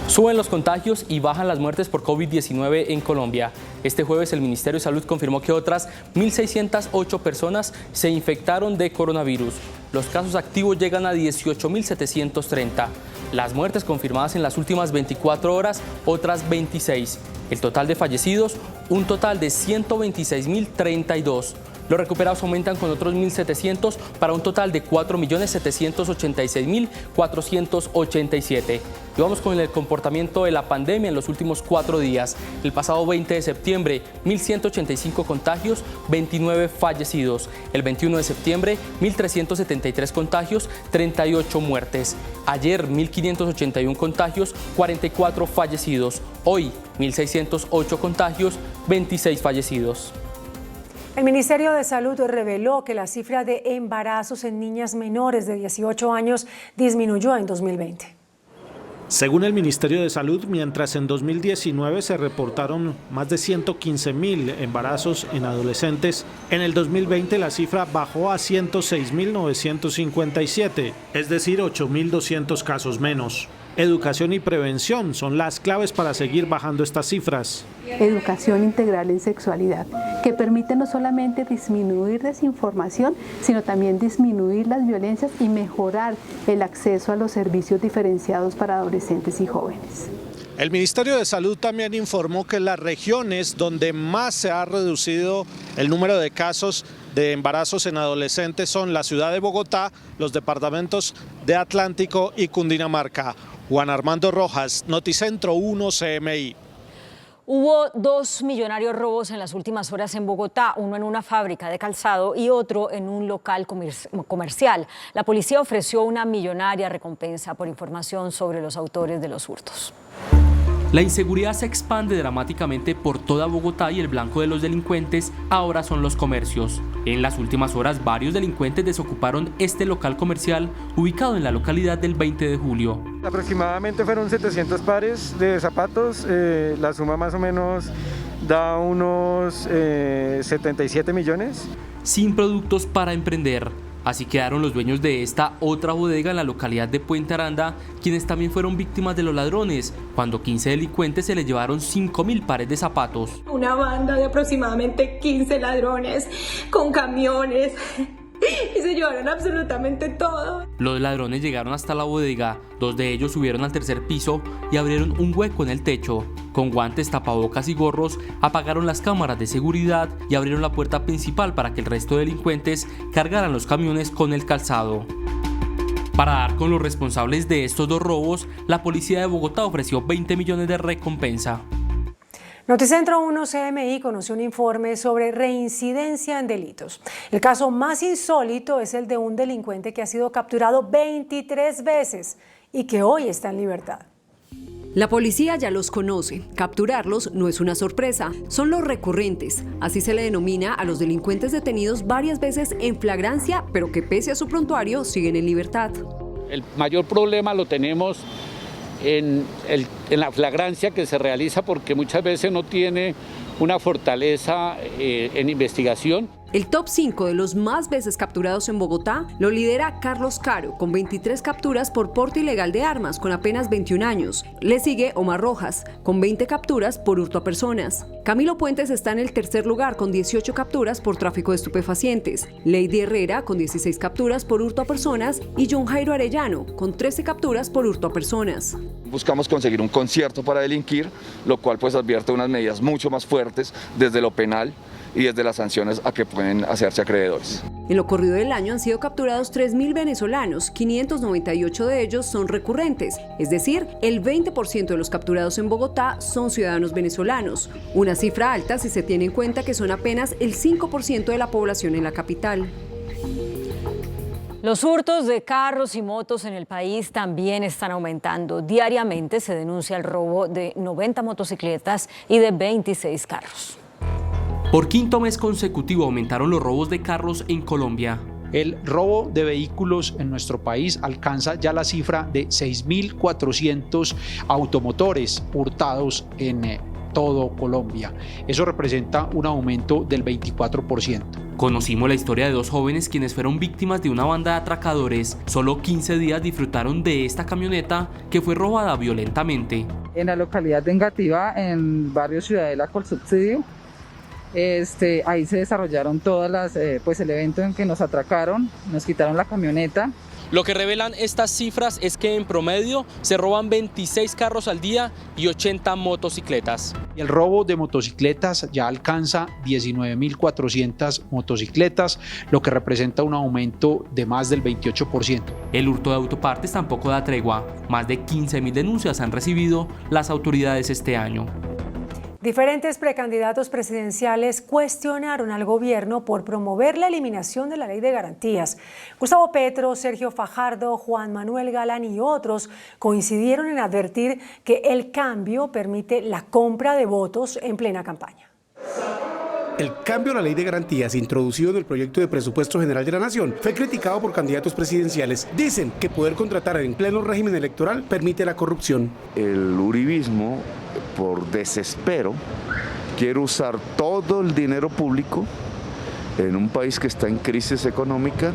Speaker 8: Suben los contagios y bajan las muertes por COVID-19 en Colombia. Este jueves el Ministerio de Salud confirmó que otras 1.608 personas se infectaron de coronavirus. Los casos activos llegan a 18.730. Las muertes confirmadas en las últimas 24 horas, otras 26. El total de fallecidos, un total de 126.032. Los recuperados aumentan con otros 1.700 para un total de 4.786.487. Y vamos con el comportamiento de la pandemia en los últimos 4 días. El pasado 20 de septiembre, 1.185 contagios, 29 fallecidos. El 21 de septiembre, 1.373 contagios, 38 muertes. Ayer, 1.581 contagios, 44 fallecidos. Hoy, 1.608 contagios, 26 fallecidos.
Speaker 3: El Ministerio de Salud reveló que la cifra de embarazos en niñas menores de 18 años disminuyó en 2020.
Speaker 20: Según el Ministerio de Salud, mientras en 2019 se reportaron más de 115.000 embarazos en adolescentes, en el 2020 la cifra bajó a 106.957, es decir, 8.200 casos menos. Educación y prevención son las claves para seguir bajando estas cifras.
Speaker 4: Educación integral en sexualidad, que permite no solamente disminuir desinformación, sino también disminuir las violencias y mejorar el acceso a los servicios diferenciados para adolescentes y jóvenes.
Speaker 20: El Ministerio de Salud también informó que las regiones donde más se ha reducido el número de casos de embarazos en adolescentes son la ciudad de Bogotá, los departamentos de Atlántico y Cundinamarca. Juan Armando Rojas, Noticentro 1 CMI.
Speaker 2: Hubo 2 millonarios robos en las últimas horas en Bogotá, uno en una fábrica de calzado y otro en un local comercial. La policía ofreció una millonaria recompensa por información sobre los autores de los hurtos.
Speaker 8: La inseguridad se expande dramáticamente por toda Bogotá y el blanco de los delincuentes ahora son los comercios. En las últimas horas, varios delincuentes desocuparon este local comercial ubicado en la localidad del 20 de julio.
Speaker 6: Aproximadamente fueron 700 pares de zapatos, la suma más o menos da unos 77 millones.
Speaker 8: Sin productos para emprender. Así quedaron los dueños de esta otra bodega en la localidad de Puente Aranda, quienes también fueron víctimas de los ladrones, cuando 15 delincuentes se les llevaron 5.000 pares de zapatos.
Speaker 7: Una banda de aproximadamente 15 ladrones con camiones y se llevaron absolutamente todo.
Speaker 8: Los ladrones llegaron hasta la bodega, 2 de ellos subieron al 3er piso y abrieron un hueco en el techo. Con guantes, tapabocas y gorros, apagaron las cámaras de seguridad y abrieron la puerta principal para que el resto de delincuentes cargaran los camiones con el calzado. Para dar con los responsables de estos 2 robos, la policía de Bogotá ofreció 20 millones de recompensa.
Speaker 3: Noticentro 1 CMI conoció un informe sobre reincidencia en delitos. El caso más insólito es el de un delincuente que ha sido capturado 23 veces y que hoy está en libertad.
Speaker 17: La policía ya los conoce. Capturarlos no es una sorpresa, son los recurrentes. Así se le denomina a los delincuentes detenidos varias veces en flagrancia, pero que pese a su prontuario siguen en libertad.
Speaker 11: El mayor problema lo tenemos en la flagrancia que se realiza porque muchas veces no tiene una fortaleza en investigación.
Speaker 17: El top 5 de los más veces capturados en Bogotá lo lidera Carlos Caro, con 23 capturas por porte ilegal de armas, con apenas 21 años. Le sigue Omar Rojas, con 20 capturas por hurto a personas. Camilo Puentes está en el tercer lugar, con 18 capturas por tráfico de estupefacientes. Lady Herrera, con 16 capturas por hurto a personas. Y John Jairo Arellano, con 13 capturas por hurto a personas.
Speaker 12: Buscamos conseguir un concierto para delinquir, lo cual pues advierte unas medidas mucho más fuertes desde lo penal y desde las sanciones a que pueden hacerse acreedores.
Speaker 17: En lo corrido del año han sido capturados 3.000 venezolanos, 598 de ellos son recurrentes, es decir, el 20% de los capturados en Bogotá son ciudadanos venezolanos, una cifra alta si se tiene en cuenta que son apenas el 5% de la población en la capital.
Speaker 2: Los hurtos de carros y motos en el país también están aumentando. Diariamente se denuncia el robo de 90 motocicletas y de 26 carros.
Speaker 8: Por quinto mes consecutivo aumentaron los robos de carros en Colombia.
Speaker 13: El robo de vehículos en nuestro país alcanza ya la cifra de 6.400 automotores hurtados en todo Colombia. Eso representa un aumento del 24%.
Speaker 8: Conocimos la historia de dos jóvenes quienes fueron víctimas de una banda de atracadores. Solo 15 días disfrutaron de esta camioneta que fue robada violentamente.
Speaker 14: En la localidad de Engativá, en barrio Ciudadela con subsidio, ahí se desarrollaron todas las, el evento en que nos atracaron, nos quitaron la camioneta.
Speaker 8: Lo que revelan estas cifras es que en promedio se roban 26 carros al día y 80 motocicletas.
Speaker 13: El robo de motocicletas ya alcanza 19.400 motocicletas, lo que representa un aumento de más del 28%.
Speaker 8: El hurto de autopartes tampoco da tregua. Más de 15.000 denuncias han recibido las autoridades este año.
Speaker 3: Diferentes precandidatos presidenciales cuestionaron al gobierno por promover la eliminación de la Ley de Garantías. Gustavo Petro, Sergio Fajardo, Juan Manuel Galán y otros coincidieron en advertir que el cambio permite la compra de votos en plena campaña.
Speaker 27: El cambio a la Ley de Garantías introducido en el proyecto de presupuesto general de la Nación fue criticado por candidatos presidenciales. Dicen que poder contratar en pleno régimen electoral permite la corrupción.
Speaker 15: El uribismo, por desespero, quiere usar todo el dinero público en un país que está en crisis económica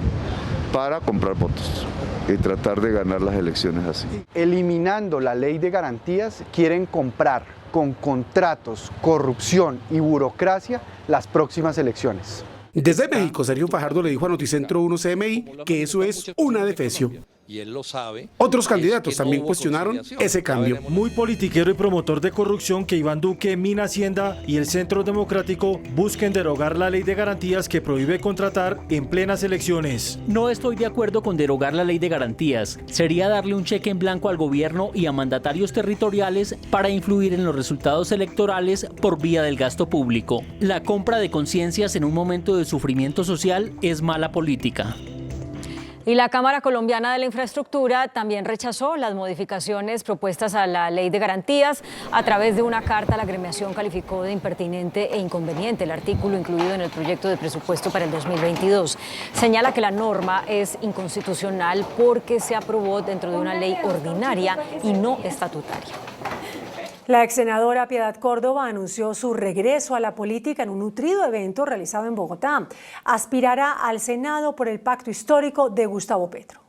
Speaker 15: para comprar votos y tratar de ganar las elecciones así.
Speaker 16: Eliminando la Ley de Garantías, quieren comprar con contratos, corrupción y burocracia las próximas elecciones.
Speaker 27: Desde México, Sergio Fajardo le dijo a Noticentro 1 CMI que eso es una defecio.
Speaker 19: Y él lo sabe.
Speaker 27: Otros candidatos también cuestionaron ese cambio.
Speaker 21: Muy politiquero y promotor de corrupción que Iván Duque, Minhacienda y el Centro Democrático busquen derogar la Ley de Garantías que prohíbe contratar en plenas elecciones.
Speaker 5: No estoy de acuerdo con derogar la Ley de Garantías. Sería darle un cheque en blanco al gobierno y a mandatarios territoriales para influir en los resultados electorales por vía del gasto público. La compra de conciencias en un momento de sufrimiento social es mala política.
Speaker 2: Y la Cámara Colombiana de la Infraestructura también rechazó las modificaciones propuestas a la Ley de Garantías. A través de una carta, la agremiación calificó de impertinente e inconveniente el artículo incluido en el proyecto de presupuesto para el 2022. Señala que la norma es inconstitucional porque se aprobó dentro de una ley ordinaria y no estatutaria.
Speaker 3: La ex senadora Piedad Córdoba anunció su regreso a la política en un nutrido evento realizado en Bogotá. Aspirará al Senado por el pacto histórico de Gustavo Petro.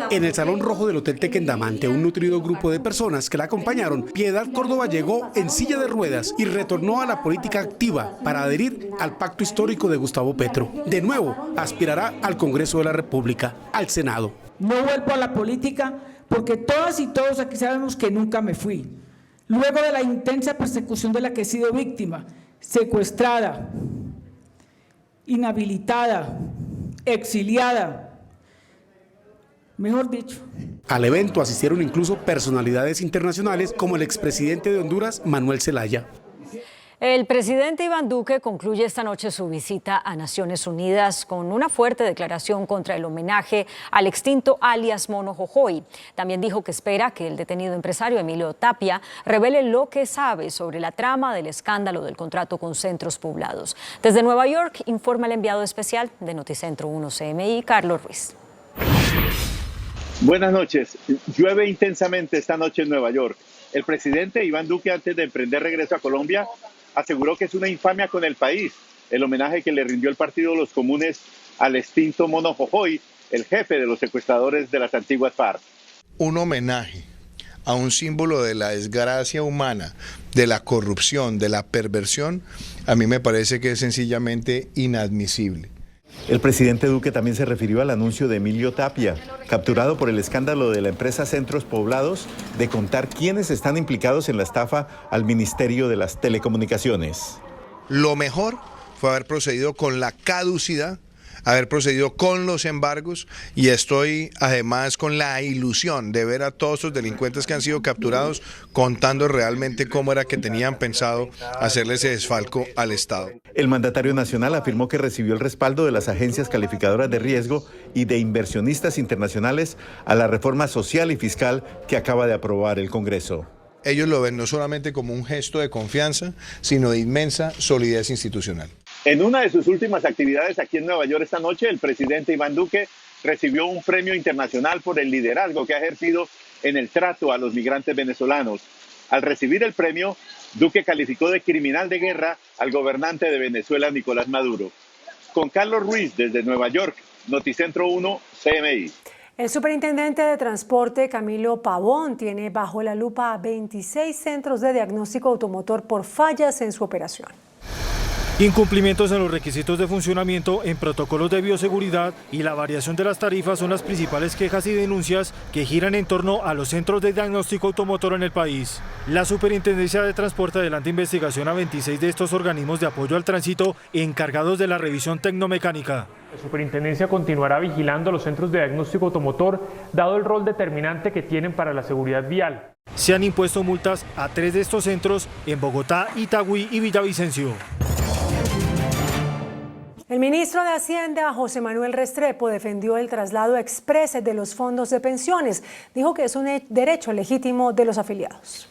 Speaker 27: En el Salón Rojo del Hotel Tequendamante, un nutrido grupo de personas que la acompañaron, Piedad Córdoba llegó en silla de ruedas y retornó a la política activa para adherir al pacto histórico de Gustavo Petro. De nuevo, aspirará al Congreso de la República, al Senado.
Speaker 28: No vuelvo a la política porque todas y todos aquí sabemos que nunca me fui. Luego de la intensa persecución de la que he sido víctima, secuestrada, inhabilitada, exiliada, mejor dicho.
Speaker 27: Al evento asistieron incluso personalidades internacionales como el expresidente de Honduras, Manuel Zelaya.
Speaker 2: El presidente Iván Duque concluye esta noche su visita a Naciones Unidas con una fuerte declaración contra el homenaje al extinto alias Mono Jojoy. También dijo que espera que el detenido empresario Emilio Tapia revele lo que sabe sobre la trama del escándalo del contrato con Centros Poblados. Desde Nueva York informa el enviado especial de Noticentro 1 CMI, Carlos Ruiz.
Speaker 29: Buenas noches. Llueve intensamente esta noche en Nueva York. El presidente Iván Duque, antes de emprender regreso a Colombia, aseguró que es una infamia con el país el homenaje que le rindió el Partido de los Comunes al extinto Mono Jojoy, el jefe de los secuestradores de las antiguas FARC.
Speaker 9: Un homenaje a un símbolo de la desgracia humana, de la corrupción, de la perversión, a mí me parece que es sencillamente inadmisible.
Speaker 10: El presidente Duque también se refirió al anuncio de Emilio Tapia, capturado por el escándalo de la empresa Centros Poblados, de contar quiénes están implicados en la estafa al Ministerio de las Telecomunicaciones.
Speaker 9: Lo mejor fue haber procedido con la caducidad, haber procedido con los embargos, y estoy además con la ilusión de ver a todos los delincuentes que han sido capturados contando realmente cómo era que tenían pensado hacerle ese desfalco al Estado.
Speaker 10: El mandatario nacional afirmó que recibió el respaldo de las agencias calificadoras de riesgo y de inversionistas internacionales a la reforma social y fiscal que acaba de aprobar el Congreso.
Speaker 9: Ellos lo ven no solamente como un gesto de confianza, sino de inmensa solidez institucional.
Speaker 29: En una de sus últimas actividades aquí en Nueva York esta noche, el presidente Iván Duque recibió un premio internacional por el liderazgo que ha ejercido en el trato a los migrantes venezolanos. Al recibir el premio, Duque calificó de criminal de guerra al gobernante de Venezuela, Nicolás Maduro. Con Carlos Ruiz desde Nueva York, Noticentro 1, CMI.
Speaker 3: El superintendente de transporte, Camilo Pavón, tiene bajo la lupa a 26 centros de diagnóstico automotor por fallas en su operación.
Speaker 21: Incumplimientos en los requisitos de funcionamiento, en protocolos de bioseguridad y la variación de las tarifas son las principales quejas y denuncias que giran en torno a los centros de diagnóstico automotor en el país. La Superintendencia de Transporte adelanta investigación a 26 de estos organismos de apoyo al tránsito encargados de la revisión tecnomecánica.
Speaker 18: La Superintendencia continuará vigilando los centros de diagnóstico automotor, dado el rol determinante que tienen para la seguridad vial.
Speaker 21: Se han impuesto multas a 3 de estos centros en Bogotá, Itagüí y Villavicencio.
Speaker 3: El ministro de Hacienda, José Manuel Restrepo, defendió el traslado exprés de los fondos de pensiones. Dijo que es un derecho legítimo de los afiliados.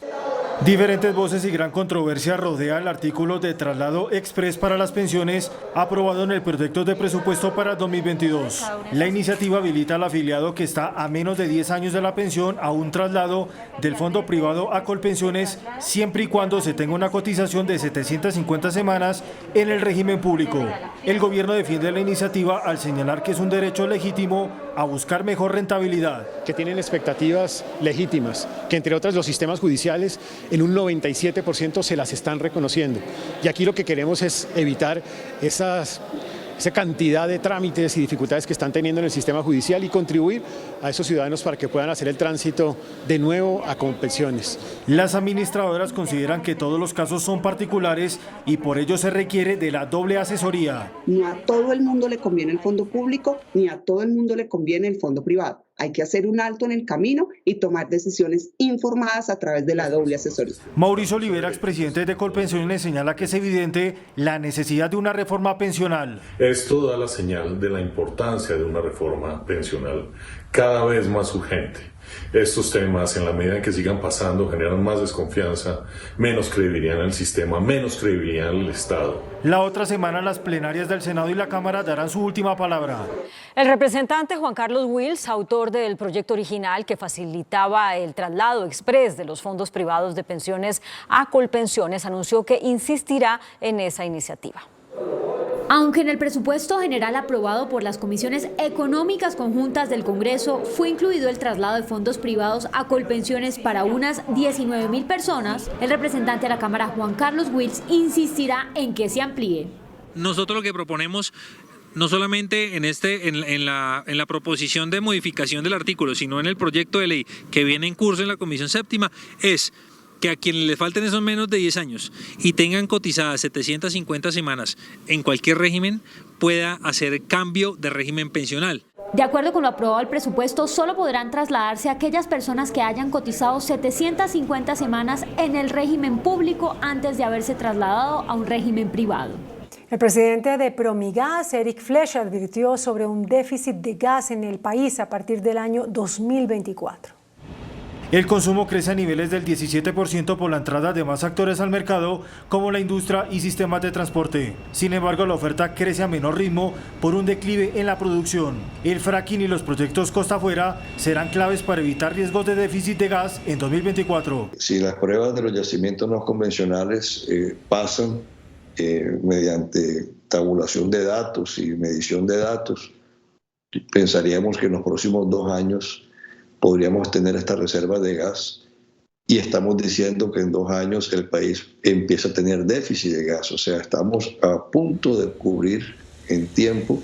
Speaker 21: Diferentes voces y gran controversia rodea el artículo de traslado express para las pensiones aprobado en el proyecto de presupuesto para 2022. La iniciativa habilita al afiliado que está a menos de 10 años de la pensión a un traslado del fondo privado a Colpensiones, siempre y cuando se tenga una cotización de 750 semanas en el régimen público. El gobierno defiende la iniciativa al señalar que es un derecho legítimo a buscar mejor rentabilidad.
Speaker 19: Que tienen expectativas legítimas, que entre otras los sistemas judiciales en un 97% se las están reconociendo. Y aquí lo que queremos es evitar esa cantidad de trámites y dificultades que están teniendo en el sistema judicial y contribuir a esos ciudadanos para que puedan hacer el tránsito de nuevo a Colpensiones.
Speaker 21: Las administradoras consideran que todos los casos son particulares y por ello se requiere de la doble asesoría.
Speaker 22: Ni a todo el mundo le conviene el fondo público, ni a todo el mundo le conviene el fondo privado. Hay que hacer un alto en el camino y tomar decisiones informadas a través de la doble asesoría.
Speaker 21: Mauricio Olivera, expresidente de Colpensiones, señala que es evidente la necesidad de una reforma pensional.
Speaker 23: Esto da la señal de la importancia de una reforma pensional cada vez más urgente. Estos temas, en la medida en que sigan pasando, generan más desconfianza, menos credibilidad en el sistema, menos credibilidad en el Estado.
Speaker 21: La otra semana las plenarias del Senado y la Cámara darán su última palabra.
Speaker 2: El representante Juan Carlos Wills, autor del proyecto original que facilitaba el traslado exprés de los fondos privados de pensiones a Colpensiones, anunció que insistirá en esa iniciativa.
Speaker 24: Aunque en el presupuesto general aprobado por las comisiones económicas conjuntas del Congreso fue incluido el traslado de fondos privados a Colpensiones para unas 19.000 personas, el representante de la Cámara, Juan Carlos Wills, insistirá en que se amplíe.
Speaker 25: Nosotros lo que proponemos, no solamente en la proposición de modificación del artículo, sino en el proyecto de ley que viene en curso en la Comisión Séptima, es que a quienes les falten esos menos de 10 años y tengan cotizadas 750 semanas en cualquier régimen, pueda hacer cambio de régimen pensional.
Speaker 24: De acuerdo con lo aprobado al presupuesto, solo podrán trasladarse aquellas personas que hayan cotizado 750 semanas en el régimen público antes de haberse trasladado a un régimen privado.
Speaker 3: El presidente de Promigas, Eric Flesch, advirtió sobre un déficit de gas en el país a partir del año 2024.
Speaker 21: El consumo crece a niveles del 17% por la entrada de más actores al mercado, como la industria y sistemas de transporte. Sin embargo, la oferta crece a menor ritmo por un declive en la producción. El fracking y los proyectos costa afuera serán claves para evitar riesgos de déficit de gas en 2024.
Speaker 26: Si las pruebas de los yacimientos no convencionales pasan mediante
Speaker 1: tabulación de datos y medición de datos, pensaríamos que en los próximos 2 años podríamos tener esta reserva de gas, y estamos diciendo que en 2 años el país empieza a tener déficit de gas. O sea, estamos a punto de cubrir en tiempo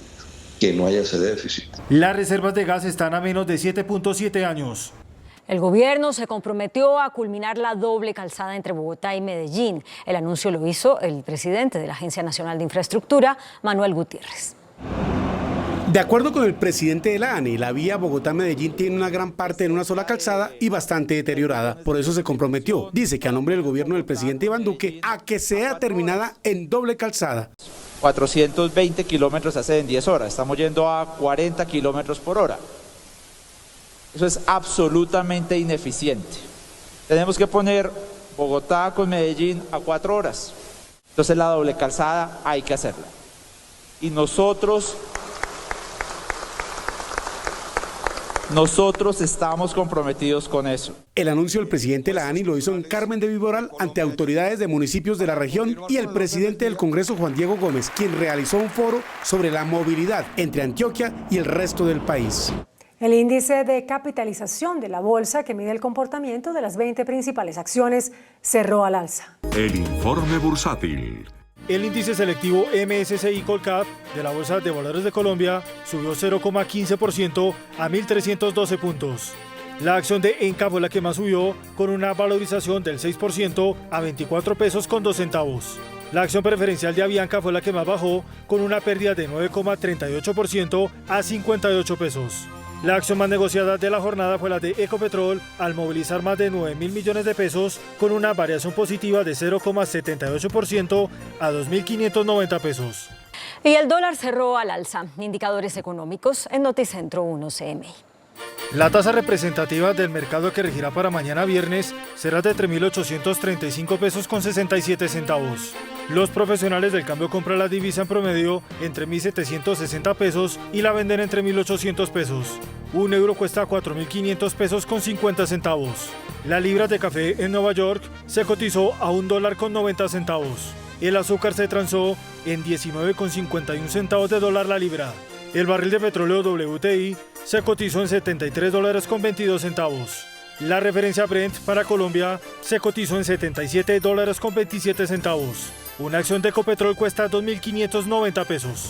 Speaker 1: que no haya ese déficit.
Speaker 21: Las reservas de gas están a menos de 7.7 años.
Speaker 2: El gobierno se comprometió a culminar la doble calzada entre Bogotá y Medellín. El anuncio lo hizo el presidente de la Agencia Nacional de Infraestructura, Manuel Gutiérrez.
Speaker 27: De acuerdo con el presidente de la ANI, la vía Bogotá-Medellín tiene una gran parte en una sola calzada y bastante deteriorada. Por eso se comprometió, dice que a nombre del gobierno del presidente Iván Duque, a que sea terminada en doble calzada.
Speaker 4: 420 kilómetros hace en 10 horas, estamos yendo a 40 kilómetros por hora. Eso es absolutamente ineficiente. Tenemos que poner Bogotá con Medellín a 4 horas. Entonces la doble calzada hay que hacerla. Y nosotros estamos comprometidos con eso.
Speaker 27: El anuncio del presidente de la ANI lo hizo en Carmen de Viboral ante autoridades de municipios de la región y el presidente del Congreso, Juan Diego Gómez, quien realizó un foro sobre la movilidad entre Antioquia y el resto del país.
Speaker 3: El índice de capitalización de la bolsa, que mide el comportamiento de las 20 principales acciones, cerró al alza.
Speaker 6: El informe bursátil.
Speaker 21: El índice selectivo MSCI Colcap de la Bolsa de Valores de Colombia subió 0,15% a 1.312 puntos. La acción de Enca fue la que más subió, con una valorización del 6% a 24 pesos con 2 centavos. La acción preferencial de Avianca fue la que más bajó, con una pérdida de 9,38% a 58 pesos. La acción más negociada de la jornada fue la de Ecopetrol, al movilizar más de 9.000 millones de pesos, con una variación positiva de 0,78% a 2.590 pesos.
Speaker 2: Y el dólar cerró al alza. Indicadores económicos en Noticentro 1 CMI.
Speaker 21: La tasa representativa del mercado que regirá para mañana viernes será de 3.835 pesos con 67 centavos. Los profesionales del cambio compran la divisa en promedio entre 1.760 pesos y la venden entre 1.800 pesos. Un euro cuesta 4.500 pesos con 50 centavos. La libra de café en Nueva York se cotizó a $1.90 con 90 centavos. El azúcar se transó en 19,51 centavos de dólar la libra. El barril de petróleo WTI se cotizó en $73 con 22 centavos. La referencia Brent para Colombia se cotizó en $77 con 27 centavos. Una acción de Ecopetrol cuesta 2.590 pesos.